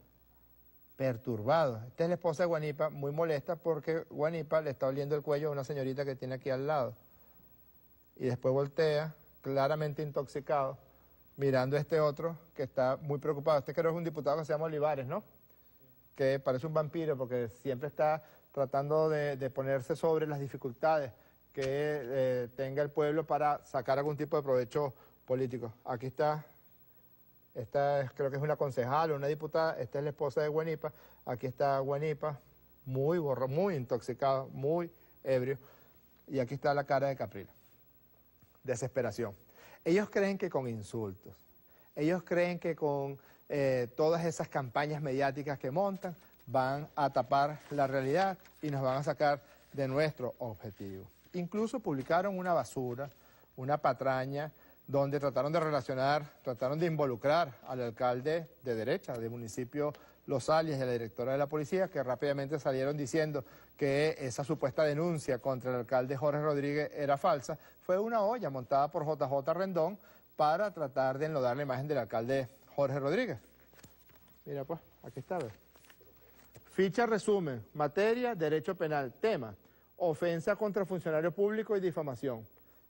perturbado. Esta es la esposa de Guanipa, muy molesta porque Guanipa le está oliendo el cuello a una señorita que tiene aquí al lado. Y después voltea, claramente intoxicado, mirando a este otro que está muy preocupado. Este creo que es un diputado que se llama Olivares, ¿no? Que parece un vampiro porque siempre está tratando de ponerse sobre las dificultades que tenga el pueblo para sacar algún tipo de provecho político. Aquí está, creo que es una concejal o una diputada, esta es la esposa de Guanipa, aquí está Guanipa, muy intoxicado, muy ebrio, y aquí está la cara de Capriles. Desesperación. Ellos creen que con insultos, ellos creen que con todas esas campañas mediáticas que montan van a tapar la realidad y nos van a sacar de nuestro objetivo. Incluso publicaron una basura, una patraña, donde trataron de relacionar, trataron de involucrar al alcalde de derecha del municipio Los Alias y a la directora de la policía, que rápidamente salieron diciendo que esa supuesta denuncia contra el alcalde Jorge Rodríguez era falsa. Fue una olla montada por JJ Rendón para tratar de enlodar la imagen del alcalde Jorge Rodríguez. Mira pues, aquí está. ¿Ves? Ficha resumen, materia, derecho penal, tema, ofensa contra funcionario público y difamación.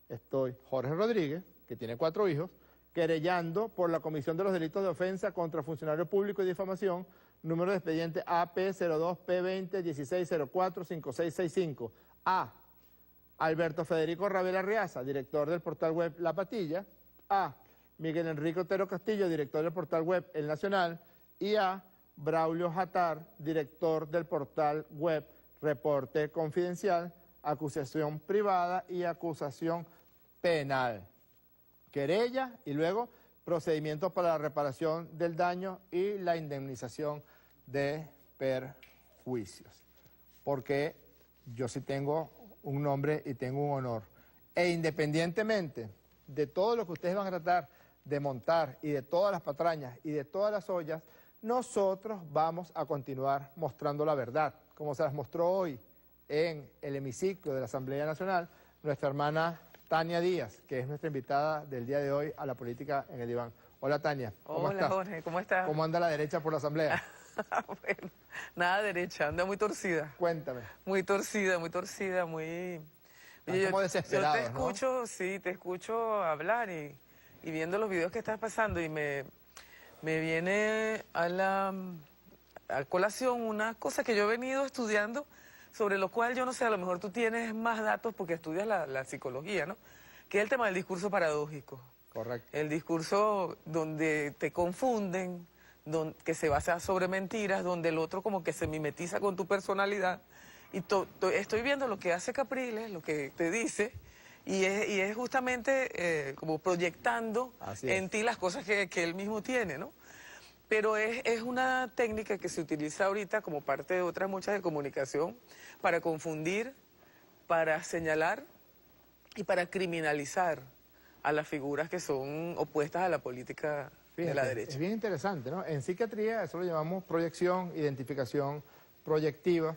Estoy Jorge Rodríguez, que tiene 4 hijos, querellando por la comisión de los delitos de ofensa contra funcionario público y difamación, número de expediente AP02P2016045665. A. Alberto Federico Ravela Arriaza, director del portal web La Patilla. A. Miguel Enrique Otero Castillo, director del portal web El Nacional. Y A. Braulio Jatar, director del portal web Reporte Confidencial, acusación privada y acusación penal. Querella y luego procedimientos para la reparación del daño y la indemnización de perjuicios. Porque yo sí tengo un nombre y tengo un honor. E independientemente de todo lo que ustedes van a tratar de montar y de todas las patrañas y de todas las ollas, nosotros vamos a continuar mostrando la verdad, como se las mostró hoy en el hemiciclo de la Asamblea Nacional nuestra hermana Tania Díaz, que es nuestra invitada del día de hoy a la política en el diván. Hola Tania, ¿cómo estás? Hola Jorge, ¿cómo estás? ¿Cómo anda la derecha por la Asamblea? Bueno, nada derecha, anda muy torcida. Cuéntame. Muy torcida, muy... Oye, como desesperados, yo te escucho, ¿no? Sí, te escucho hablar y viendo los videos que estás pasando y me viene a colación una cosa que yo he venido estudiando, sobre lo cual yo no sé, a lo mejor tú tienes más datos porque estudias la psicología, ¿no? Que es el tema del discurso paradójico. Correcto. El discurso donde te confunden, que se basa sobre mentiras, donde el otro como que se mimetiza con tu personalidad. Y estoy viendo lo que hace Capriles, lo que te dice, y es justamente como proyectando en ti las cosas que él mismo tiene, ¿no? Pero es una técnica que se utiliza ahorita como parte de otras muchas de comunicación para confundir, para señalar y para criminalizar a las figuras que son opuestas a la política de la derecha. Es bien interesante, ¿no? En psiquiatría eso lo llamamos proyección, identificación proyectiva.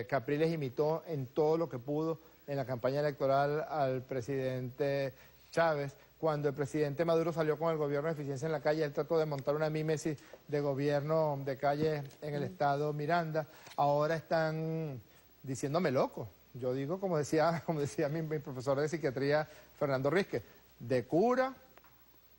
Capriles imitó en todo lo que pudo en la campaña electoral al presidente Chávez. Cuando el presidente Maduro salió con el gobierno de eficiencia en la calle, él trató de montar una mímesis de gobierno de calle en el estado Miranda. Ahora están diciéndome loco. Yo digo, como decía mi profesor de psiquiatría, Fernando Rizque, de cura,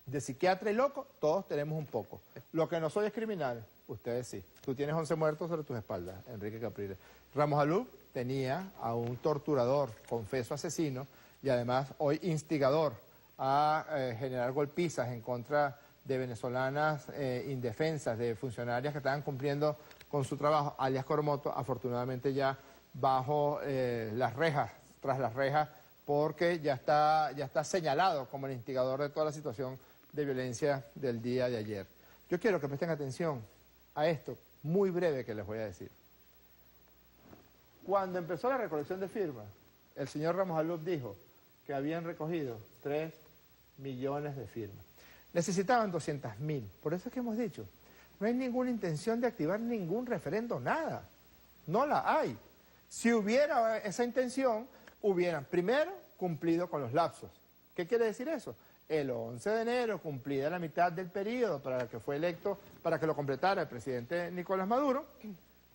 de psiquiatra y loco, todos tenemos un poco. Lo que no soy es criminal, ustedes sí. Tú tienes 11 muertos sobre tus espaldas, Enrique Capriles. Ramos Alú tenía a un torturador, confeso asesino, y además hoy instigador a generar golpizas en contra de venezolanas indefensas, de funcionarias que estaban cumpliendo con su trabajo, alias Coromoto, afortunadamente ya bajo las rejas, tras las rejas, porque ya está señalado como el instigador de toda la situación de violencia del día de ayer. Yo quiero que presten atención a esto muy breve que les voy a decir. Cuando empezó la recolección de firmas, el señor Ramos Alup dijo que habían recogido 3 millones de firmas. Necesitaban 200.000. Por eso es que hemos dicho, no hay ninguna intención de activar ningún referendo, nada. No la hay. Si hubiera esa intención, hubieran primero cumplido con los lapsos. ¿Qué quiere decir eso? El 11 de enero, cumplida la mitad del periodo para el que fue electo, para que lo completara el presidente Nicolás Maduro,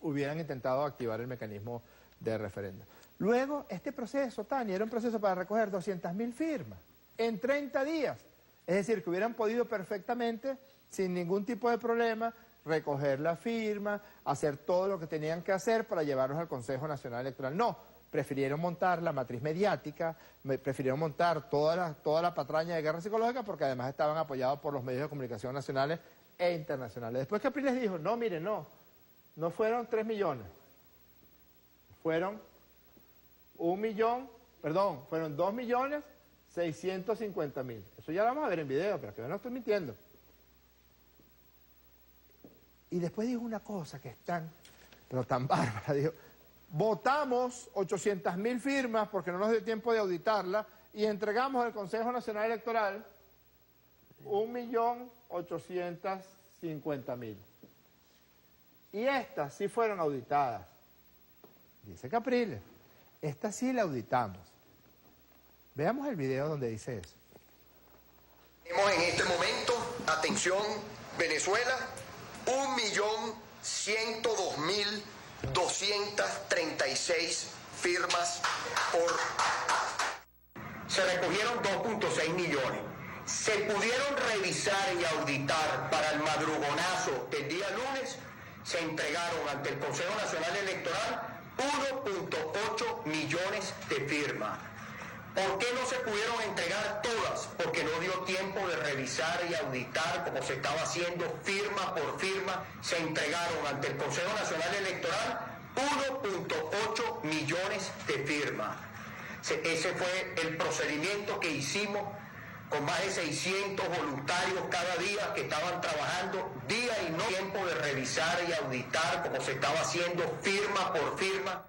hubieran intentado activar el mecanismo de referendo. Luego, este proceso, Tania, era un proceso para recoger 200.000 firmas en 30 días. Es decir, que hubieran podido perfectamente, sin ningún tipo de problema, recoger la firma, hacer todo lo que tenían que hacer para llevarlos al Consejo Nacional Electoral. No, prefirieron montar la matriz mediática, prefirieron montar toda la patraña de guerra psicológica porque además estaban apoyados por los medios de comunicación nacionales e internacionales. Después Capriles dijo, no, miren, no fueron 3 millones, fueron 2.650.000. Eso ya lo vamos a ver en video, pero que yo no estoy mintiendo. Y después dijo una cosa que es tan bárbara, dijo, votamos 800.000 firmas porque no nos dio tiempo de auditarla y entregamos al Consejo Nacional Electoral 1.850.000. Y estas sí fueron auditadas. Dice Capriles, estas sí la auditamos. Veamos el video donde dice eso. Tenemos en este momento, atención Venezuela, 1.102.236 firmas Se recogieron 2.6 millones. Se pudieron revisar y auditar para el madrugonazo del día lunes. Se entregaron ante el Consejo Nacional Electoral 1.8 millones de firmas. ¿Por qué no se pudieron entregar todas? Porque no dio tiempo de revisar y auditar como se estaba haciendo firma por firma. Se entregaron ante el Consejo Nacional Electoral 1.8 millones de firmas. Ese fue el procedimiento que hicimos con más de 600 voluntarios cada día que estaban trabajando día y noche. Tiempo de revisar y auditar como se estaba haciendo firma por firma.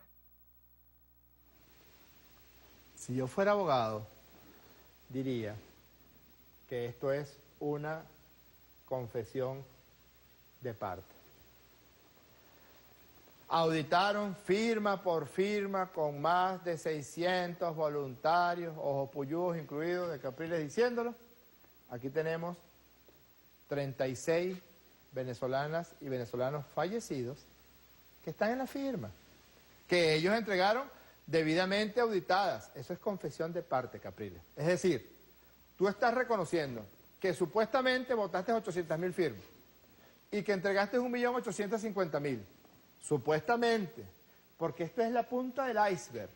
Si yo fuera abogado, diría que esto es una confesión de parte. Auditaron firma por firma con más de 600 voluntarios, ojos puyúos incluidos, de Capriles diciéndolo. Aquí tenemos 36 venezolanas y venezolanos fallecidos que están en la firma, que ellos entregaron debidamente auditadas. Eso es confesión de parte, Capriles. Es decir, tú estás reconociendo que supuestamente votaste 800.000 firmas y que entregaste 1.850.000. Supuestamente, porque esto es la punta del iceberg,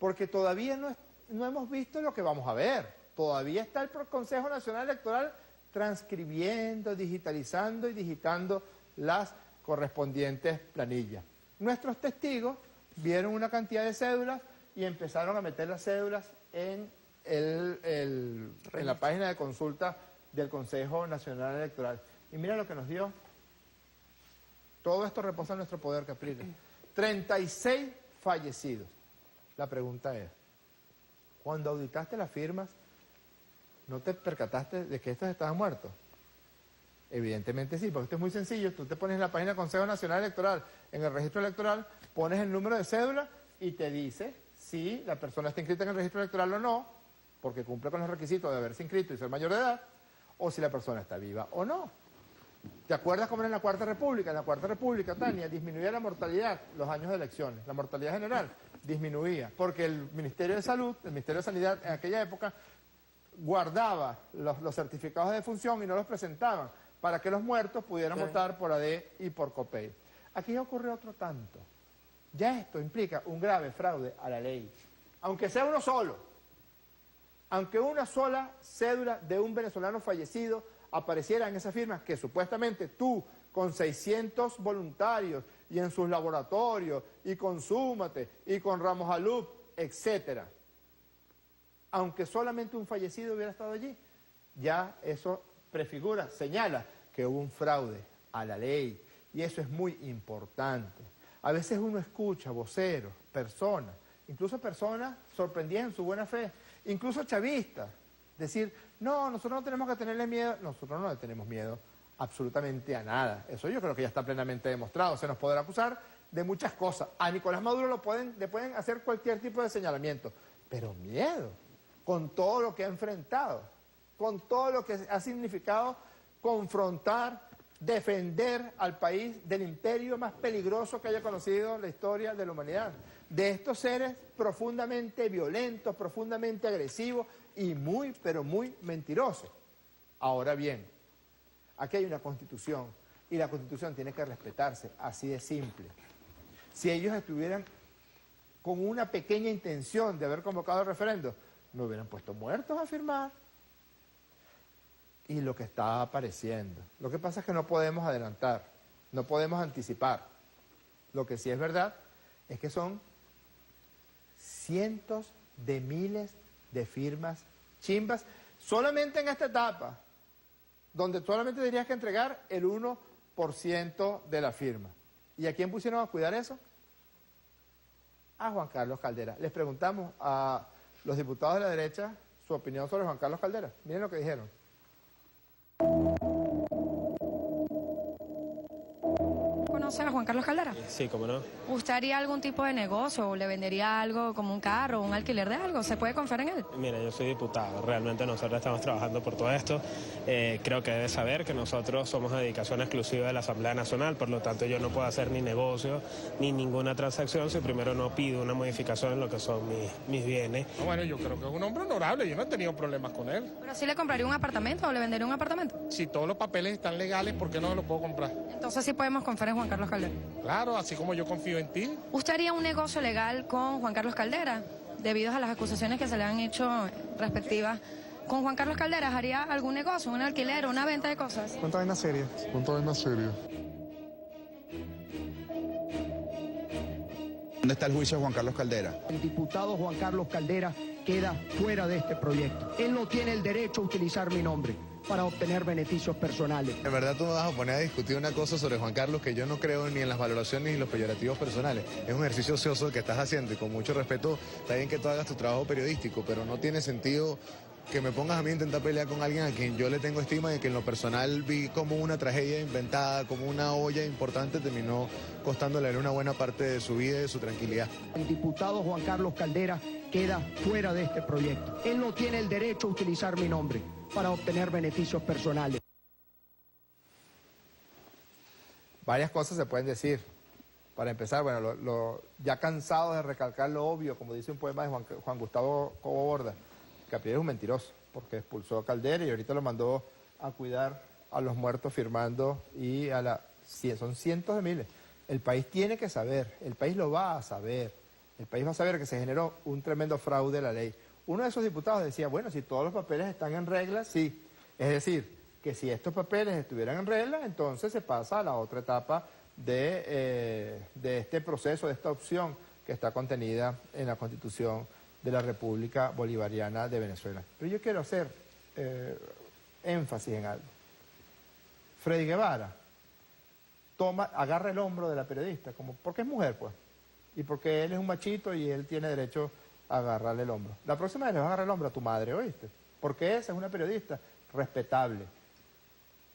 porque todavía no hemos visto lo que vamos a ver. Todavía está el Consejo Nacional Electoral transcribiendo, digitalizando y digitando las correspondientes planillas. Nuestros testigos vieron una cantidad de cédulas y empezaron a meter las cédulas en la página de consulta del Consejo Nacional Electoral. Y mira lo que nos dio. Todo esto reposa en nuestro poder, Capriles. 36 fallecidos. La pregunta es, cuando auditaste las firmas, ¿no te percataste de que estos estaban muertos? Evidentemente sí, porque esto es muy sencillo. Tú te pones en la página del Consejo Nacional Electoral, en el registro electoral, pones el número de cédula y te dice si la persona está inscrita en el registro electoral o no, porque cumple con los requisitos de haberse inscrito y ser mayor de edad, o si la persona está viva o no. ¿Te acuerdas cómo era en la Cuarta República? En la Cuarta República, Tania, disminuía la mortalidad los años de elecciones. La mortalidad general disminuía, porque el Ministerio de Salud, el Ministerio de Sanidad en aquella época, guardaba los certificados de defunción y no los presentaban para que los muertos pudieran votar por AD y por COPEI. Aquí ocurre otro tanto. Ya esto implica un grave fraude a la ley. Aunque sea uno solo, aunque una sola cédula de un venezolano fallecido apareciera en esa firma, que supuestamente tú, con 600 voluntarios, y en sus laboratorios, y con Súmate, y con Ramos Alup, etcétera, aunque solamente un fallecido hubiera estado allí, ya eso prefigura, señala que hubo un fraude a la ley. Y eso es muy importante. A veces uno escucha voceros, personas, incluso personas sorprendidas en su buena fe, incluso chavistas, decir, no, nosotros no tenemos que tenerle miedo. Nosotros no le tenemos miedo absolutamente a nada. Eso yo creo que ya está plenamente demostrado. Se nos podrá acusar de muchas cosas. A Nicolás Maduro le pueden hacer cualquier tipo de señalamiento, pero miedo, con todo lo que ha enfrentado, con todo lo que ha significado confrontar, defender al país del imperio más peligroso que haya conocido la historia de la humanidad, de estos seres profundamente violentos, profundamente agresivos y muy, pero muy mentirosos. Ahora bien, aquí hay una Constitución y la Constitución tiene que respetarse, así de simple. Si ellos estuvieran con una pequeña intención de haber convocado el referendo, no hubieran puesto muertos a firmar. Y lo que está apareciendo. Lo que pasa es que no podemos adelantar, no podemos anticipar. Lo que sí es verdad es que son cientos de miles de firmas chimbas solamente en esta etapa, donde solamente tendrías que entregar el 1% de la firma. ¿Y a quién pusieron a cuidar eso? A Juan Carlos Caldera. Les preguntamos a los diputados de la derecha su opinión sobre Juan Carlos Caldera. Miren lo que dijeron. ¿Conoce a Juan Carlos Caldera? Sí, cómo no. ¿Usted haría algún tipo de negocio o le vendería algo como un carro o un alquiler de algo? ¿Se puede confiar en él? Mira, yo soy diputado. Realmente nosotros estamos trabajando por todo esto. Creo que debe saber que nosotros somos de dedicación exclusiva de la Asamblea Nacional, por lo tanto yo no puedo hacer ni negocio ni ninguna transacción si primero no pido una modificación en lo que son mis bienes. Bueno, yo creo que es un hombre honorable, yo no he tenido problemas con él. ¿Pero sí le compraría un apartamento o le vendería un apartamento? Si todos los papeles están legales, ¿por qué no lo puedo comprar? Entonces sí podemos confiar en Juan Carlos Caldera. Claro, así como yo confío en ti. ¿Usted haría un negocio legal con Juan Carlos Caldera? Debido a las acusaciones que se le han hecho respectivas. ¿Con Juan Carlos Caldera haría algún negocio, un alquiler, una venta de cosas? ¿Cuánta vaina seria? ¿Dónde está el juicio de Juan Carlos Caldera? El diputado Juan Carlos Caldera queda fuera de este proyecto. Él no tiene el derecho a utilizar mi nombre para obtener beneficios personales. En verdad tú me vas a poner a discutir una cosa sobre Juan Carlos que yo no creo ni en las valoraciones ni en los peyorativos personales. Es un ejercicio ocioso el que estás haciendo y con mucho respeto está bien que tú hagas tu trabajo periodístico, pero no tiene sentido que me pongas a mí a intentar pelear con alguien a quien yo le tengo estima y que en lo personal vi como una tragedia inventada, como una olla importante, terminó costándole una buena parte de su vida y de su tranquilidad. El diputado Juan Carlos Caldera queda fuera de este proyecto. Él no tiene el derecho a utilizar mi nombre para obtener beneficios personales. Varias cosas se pueden decir. Para empezar, bueno, ya cansado de recalcar lo obvio, como dice un poema de Juan Gustavo Cobo Borda, Capriles es un mentiroso, porque expulsó a Caldera y ahorita lo mandó a cuidar a los muertos firmando y son cientos de miles. El país tiene que saber, el país lo va a saber, el país va a saber que se generó un tremendo fraude a la ley. Uno de esos diputados decía, bueno, si todos los papeles están en regla, sí. Es decir, que si estos papeles estuvieran en regla, entonces se pasa a la otra etapa de este proceso, de esta opción que está contenida en la Constitución de la República Bolivariana de Venezuela. Pero yo quiero hacer énfasis en algo. Freddy Guevara agarra el hombro de la periodista, porque es mujer, pues, y porque él es un machito y él tiene derecho a agarrarle el hombro. La próxima vez le vas a agarrar el hombro a tu madre, ¿oíste? Porque esa es una periodista respetable.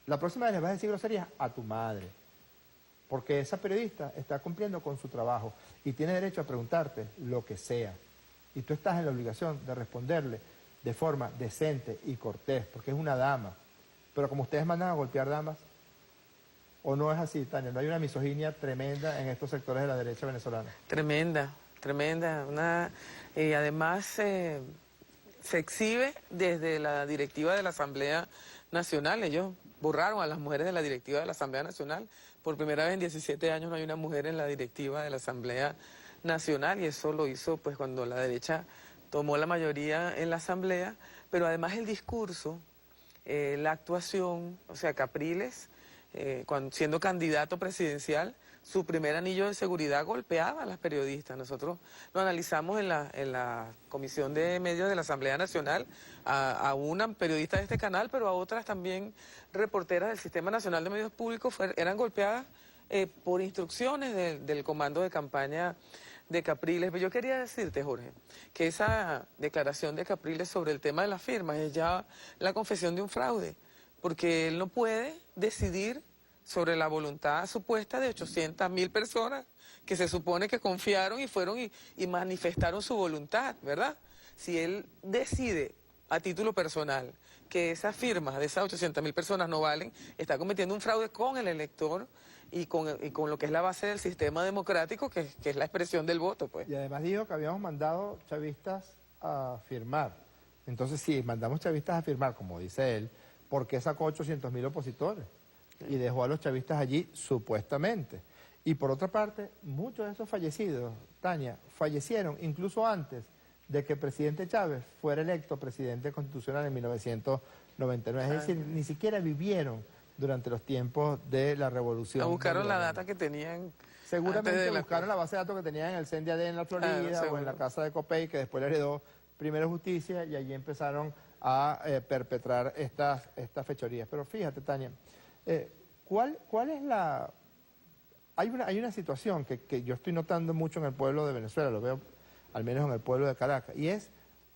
La próxima vez le vas a decir groserías a tu madre, porque esa periodista está cumpliendo con su trabajo y tiene derecho a preguntarte lo que sea. Y tú estás en la obligación de responderle de forma decente y cortés, porque es una dama. Pero como ustedes mandan a golpear damas, ¿o no es así, Tania? ¿No hay una misoginia tremenda en estos sectores de la derecha venezolana? Tremenda. Además, se exhibe desde la directiva de la Asamblea Nacional. Ellos borraron a las mujeres de la directiva de la Asamblea Nacional. Por primera vez en 17 años no hay una mujer en la directiva de la Asamblea Nacional, y eso lo hizo pues cuando la derecha tomó la mayoría en la Asamblea. Pero además el discurso, la actuación, o sea, Capriles, siendo candidato presidencial, su primer anillo de seguridad golpeaba a las periodistas. Nosotros lo analizamos en la Comisión de Medios de la Asamblea Nacional, a una periodista de este canal, pero a otras también reporteras del Sistema Nacional de Medios Públicos eran golpeadas por instrucciones del comando de campaña de Capriles. Pero yo quería decirte, Jorge, que esa declaración de Capriles sobre el tema de las firmas es ya la confesión de un fraude, porque él no puede decidir sobre la voluntad supuesta de 800.000 personas que se supone que confiaron y fueron y manifestaron su voluntad, ¿verdad? Si él decide a título personal que esas firmas de esas 800.000 personas no valen, está cometiendo un fraude con el elector y con lo que es la base del sistema democrático, que es la expresión del voto, pues. Y además dijo que habíamos mandado chavistas a firmar. Entonces, si mandamos chavistas a firmar, como dice él, ¿por qué sacó 800.000 opositores? Y dejó a los chavistas allí, supuestamente. Y por otra parte, muchos de esos fallecidos, Tania, fallecieron incluso antes de que el presidente Chávez fuera electo presidente constitucional en 1999. Es decir, ni siquiera vivieron durante los tiempos de la revolución. Buscaron la data que tenían. Seguramente buscaron la base de datos que tenían en el CNDAD en la Florida o en la casa de Copey, que después le heredó Primero Justicia, y allí empezaron a perpetrar estas fechorías. Pero fíjate, Tania, ¿cuál es la...? Hay una situación que yo estoy notando mucho en el pueblo de Venezuela, lo veo al menos en el pueblo de Caracas, y es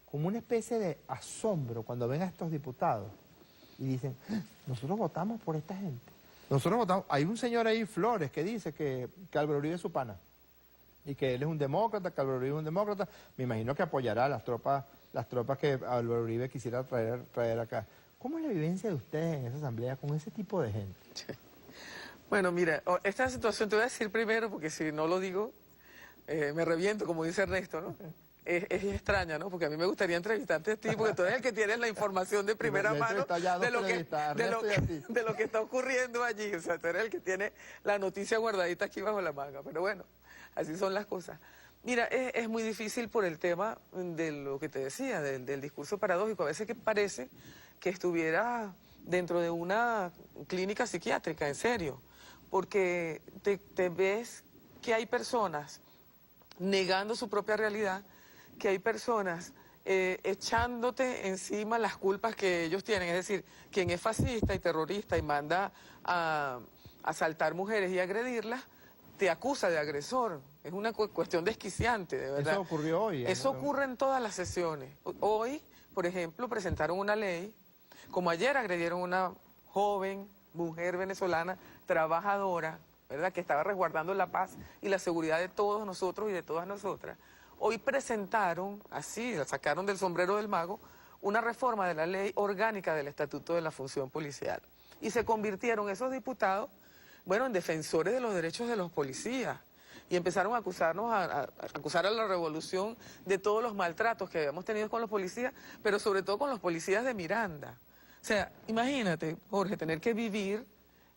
como una especie de asombro cuando ven a estos diputados y dicen, nosotros votamos por esta gente. Nosotros votamos... Hay un señor ahí, Flores, que dice que Álvaro Uribe es su pana y que él es un demócrata, que Álvaro Uribe es un demócrata. Me imagino que apoyará a las tropas que Álvaro Uribe quisiera traer acá. ¿Cómo es la vivencia de ustedes en esa asamblea con ese tipo de gente? Bueno, mira, esta situación te voy a decir primero, porque si no lo digo, me reviento, como dice Ernesto, ¿no? Es extraña, ¿no? Porque a mí me gustaría entrevistarte a ti, porque tú eres el que tienes la información de primera mano de lo que está ocurriendo allí. O sea, tú eres el que tiene la noticia guardadita aquí bajo la manga. Pero bueno, así son las cosas. Mira, es muy difícil por el tema de lo que te decía, del discurso paradójico. A veces que parece que estuviera dentro de una clínica psiquiátrica, en serio. Porque te ves que hay personas negando su propia realidad, que hay personas echándote encima las culpas que ellos tienen. Es decir, quien es fascista y terrorista y manda a asaltar mujeres y agredirlas, te acusa de agresor. Es una cuestión desquiciante, de verdad. Eso ocurrió hoy. Eso ocurre en todas las sesiones. Hoy, por ejemplo, presentaron una ley, como ayer agredieron a una joven mujer venezolana trabajadora, ¿verdad?, que estaba resguardando la paz y la seguridad de todos nosotros y de todas nosotras. Hoy presentaron, así, sacaron del sombrero del mago, una reforma de la ley orgánica del Estatuto de la Función Policial. Y se convirtieron esos diputados, bueno, en defensores de los derechos de los policías. Y empezaron a acusarnos, a acusar a la revolución de todos los maltratos que habíamos tenido con los policías, pero sobre todo con los policías de Miranda. O sea, imagínate, Jorge, tener que vivir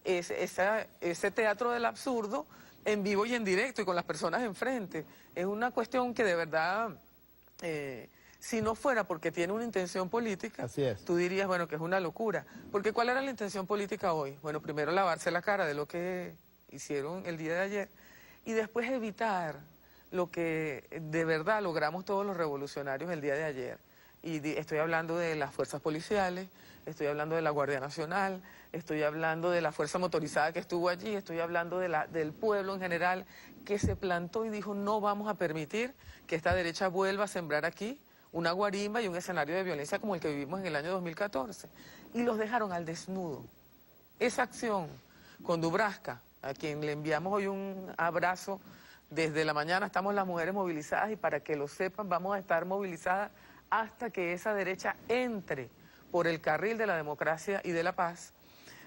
ese teatro del absurdo en vivo y en directo y con las personas enfrente. Es una cuestión que de verdad, si no fuera porque tiene una intención política, tú dirías, bueno, que es una locura. Porque ¿cuál era la intención política hoy? Bueno, primero lavarse la cara de lo que hicieron el día de ayer y después evitar lo que de verdad logramos todos los revolucionarios el día de ayer. Y estoy hablando de las fuerzas policiales, estoy hablando de la Guardia Nacional, estoy hablando de la fuerza motorizada que estuvo allí, estoy hablando del pueblo en general, que se plantó y dijo, no vamos a permitir que esta derecha vuelva a sembrar aquí una guarimba y un escenario de violencia como el que vivimos en el año 2014. Y los dejaron al desnudo. Esa acción con Dubrasca, a quien le enviamos hoy un abrazo, desde la mañana estamos las mujeres movilizadas y para que lo sepan, vamos a estar movilizadas hasta que esa derecha entre por el carril de la democracia y de la paz.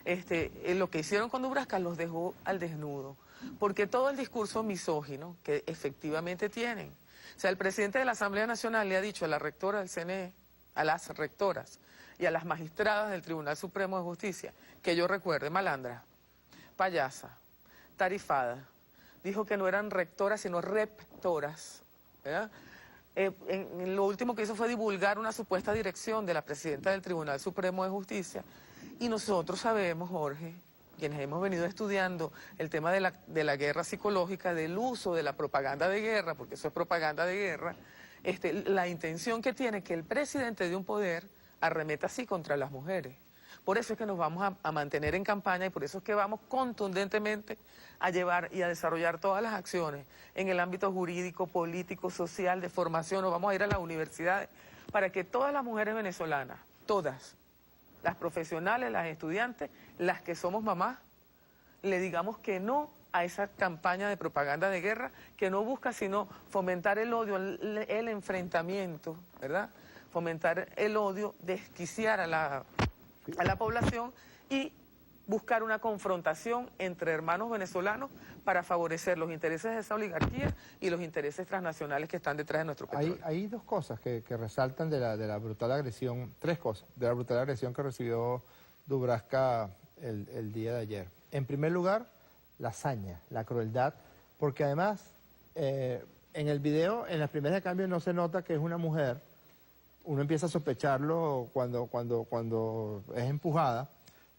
Lo que hicieron con Dubrasca los dejó al desnudo, porque todo el discurso misógino que efectivamente tienen. O sea, el presidente de la Asamblea Nacional le ha dicho a la rectora del CNE, a las rectoras y a las magistradas del Tribunal Supremo de Justicia, que yo recuerde, malandra, payasa, tarifada, dijo que no eran rectoras sino reptoras, ¿verdad? Lo último que hizo fue divulgar una supuesta dirección de la presidenta del Tribunal Supremo de Justicia. Y nosotros sabemos, Jorge, quienes hemos venido estudiando el tema de la guerra psicológica, del uso de la propaganda de guerra, porque eso es propaganda de guerra, la intención que tiene que el presidente de un poder arremeta así contra las mujeres. Por eso es que nos vamos a mantener en campaña y por eso es que vamos contundentemente a llevar y a desarrollar todas las acciones en el ámbito jurídico, político, social, de formación. Nos vamos a ir a las universidades para que todas las mujeres venezolanas, todas, las profesionales, las estudiantes, las que somos mamás, le digamos que no a esa campaña de propaganda de guerra que no busca sino fomentar el odio, el enfrentamiento, ¿verdad? Fomentar el odio, desquiciar a la población y buscar una confrontación entre hermanos venezolanos para favorecer los intereses de esa oligarquía y los intereses transnacionales que están detrás de nuestro petróleo. Hay dos cosas que resaltan de la brutal agresión, tres cosas, de la brutal agresión que recibió Dubravka el día de ayer. En primer lugar, la hazaña, la crueldad, porque además en el video, en las primeras de cambio no se nota que es una mujer. Uno empieza a sospecharlo cuando es empujada,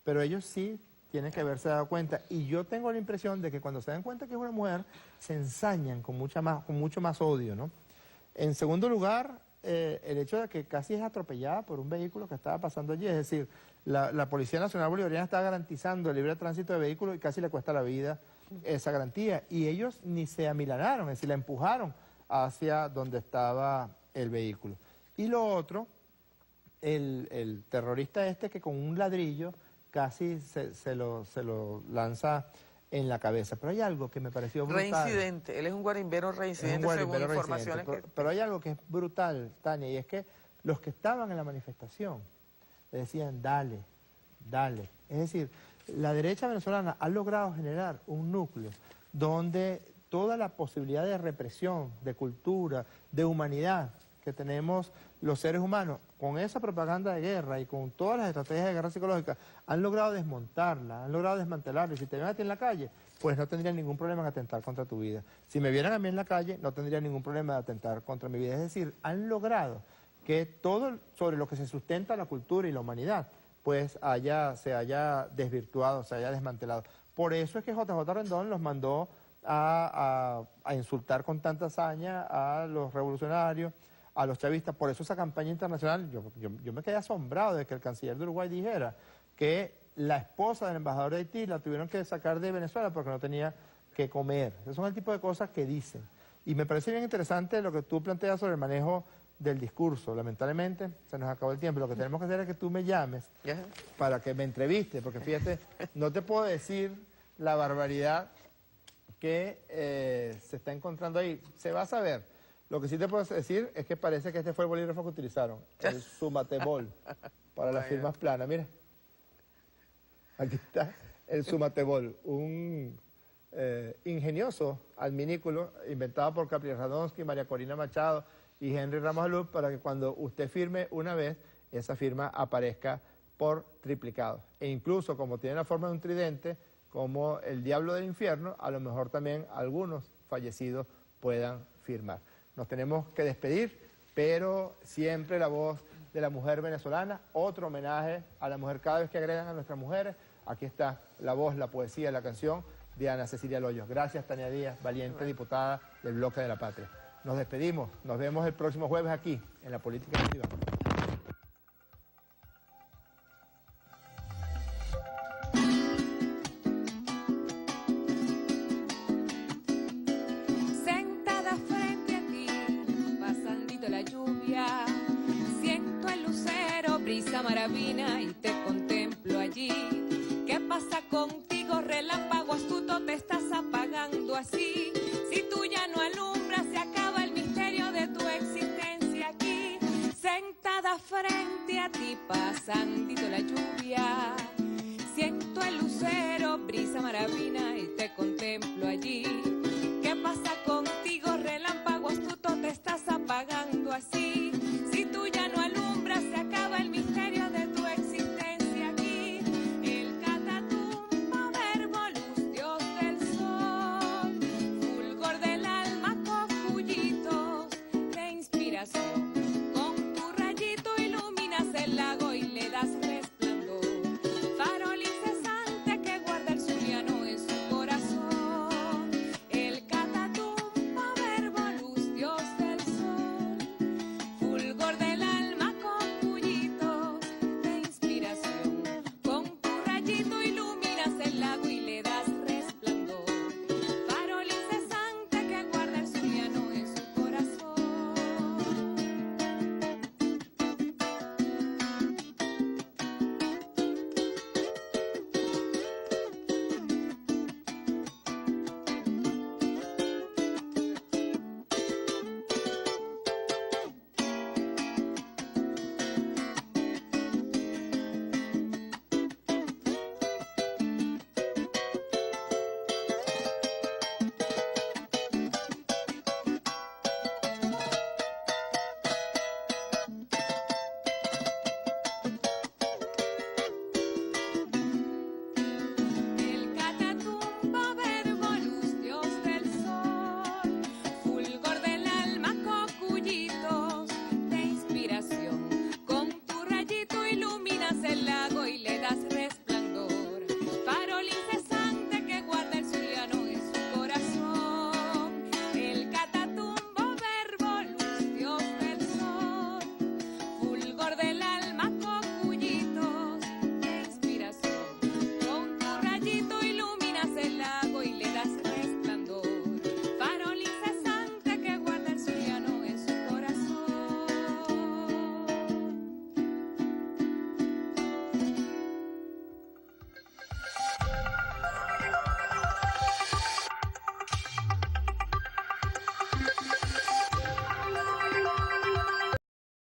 pero ellos sí tienen que haberse dado cuenta. Y yo tengo la impresión de que cuando se dan cuenta que es una mujer, se ensañan con mucho más odio, ¿no? En segundo lugar, el hecho de que casi es atropellada por un vehículo que estaba pasando allí. Es decir, la Policía Nacional Bolivariana está garantizando el libre tránsito de vehículos y casi le cuesta la vida esa garantía. Y ellos ni se amilanaron, es decir, la empujaron hacia donde estaba el vehículo. Y lo otro, el terrorista que con un ladrillo casi se lo lanza en la cabeza. Pero hay algo que me pareció brutal. Reincidente, él es un guarimbero reincidente según informaciones. Pero hay algo que es brutal, Tania, y es que los que estaban en la manifestación le decían, dale, dale. Es decir, la derecha venezolana ha logrado generar un núcleo donde toda la posibilidad de represión, de cultura, de humanidad que tenemos los seres humanos, con esa propaganda de guerra y con todas las estrategias de guerra psicológica, han logrado desmontarla, han logrado desmantelarla. Y si te ven a ti en la calle, pues no tendrían ningún problema en atentar contra tu vida. Si me vieran a mí en la calle, no tendrían ningún problema de atentar contra mi vida. Es decir, han logrado que todo sobre lo que se sustenta la cultura y la humanidad, pues se haya desvirtuado, se haya desmantelado. Por eso es que JJ Rendón los mandó a insultar con tanta hazaña a los revolucionarios, a los chavistas. Por eso esa campaña internacional, yo me quedé asombrado de que el canciller de Uruguay dijera que la esposa del embajador de Haití la tuvieron que sacar de Venezuela porque no tenía que comer. Esos son el tipo de cosas que dicen. Y me parece bien interesante lo que tú planteas sobre el manejo del discurso. Lamentablemente se nos acabó el tiempo. Lo que tenemos que hacer es que tú me llames para que me entrevistes, porque fíjate, no te puedo decir la barbaridad que se está encontrando ahí. Se va a saber. Lo que sí te puedo decir es que parece que este fue el bolígrafo que utilizaron, el Sumatebol, para las firmas planas. Mira, aquí está el Sumatebol, un ingenioso adminículo inventado por Capri Radonsky, María Corina Machado y Henry Ramos Alub, para que cuando usted firme una vez, esa firma aparezca por triplicado. E incluso, como tiene la forma de un tridente, como el diablo del infierno, a lo mejor también algunos fallecidos puedan firmar. Nos tenemos que despedir, pero siempre la voz de la mujer venezolana, otro homenaje a la mujer cada vez que agregan a nuestras mujeres. Aquí está la voz, la poesía, la canción de Ana Cecilia Loyos. Gracias, Tania Díaz, valiente diputada del Bloque de la Patria. Nos despedimos, nos vemos el próximo jueves aquí, en La Política Activa. Maravina y te contemplo allí. ¿Qué pasa contigo, relámpago astuto? Te estás apagando así. Si tú ya no alumbras, se acaba el misterio de tu existencia aquí. Sentada frente a ti, pasandito la lluvia. Siento el lucero, brisa maravina y te contemplo allí. ¿Qué pasa contigo, relámpago astuto? Te estás apagando así.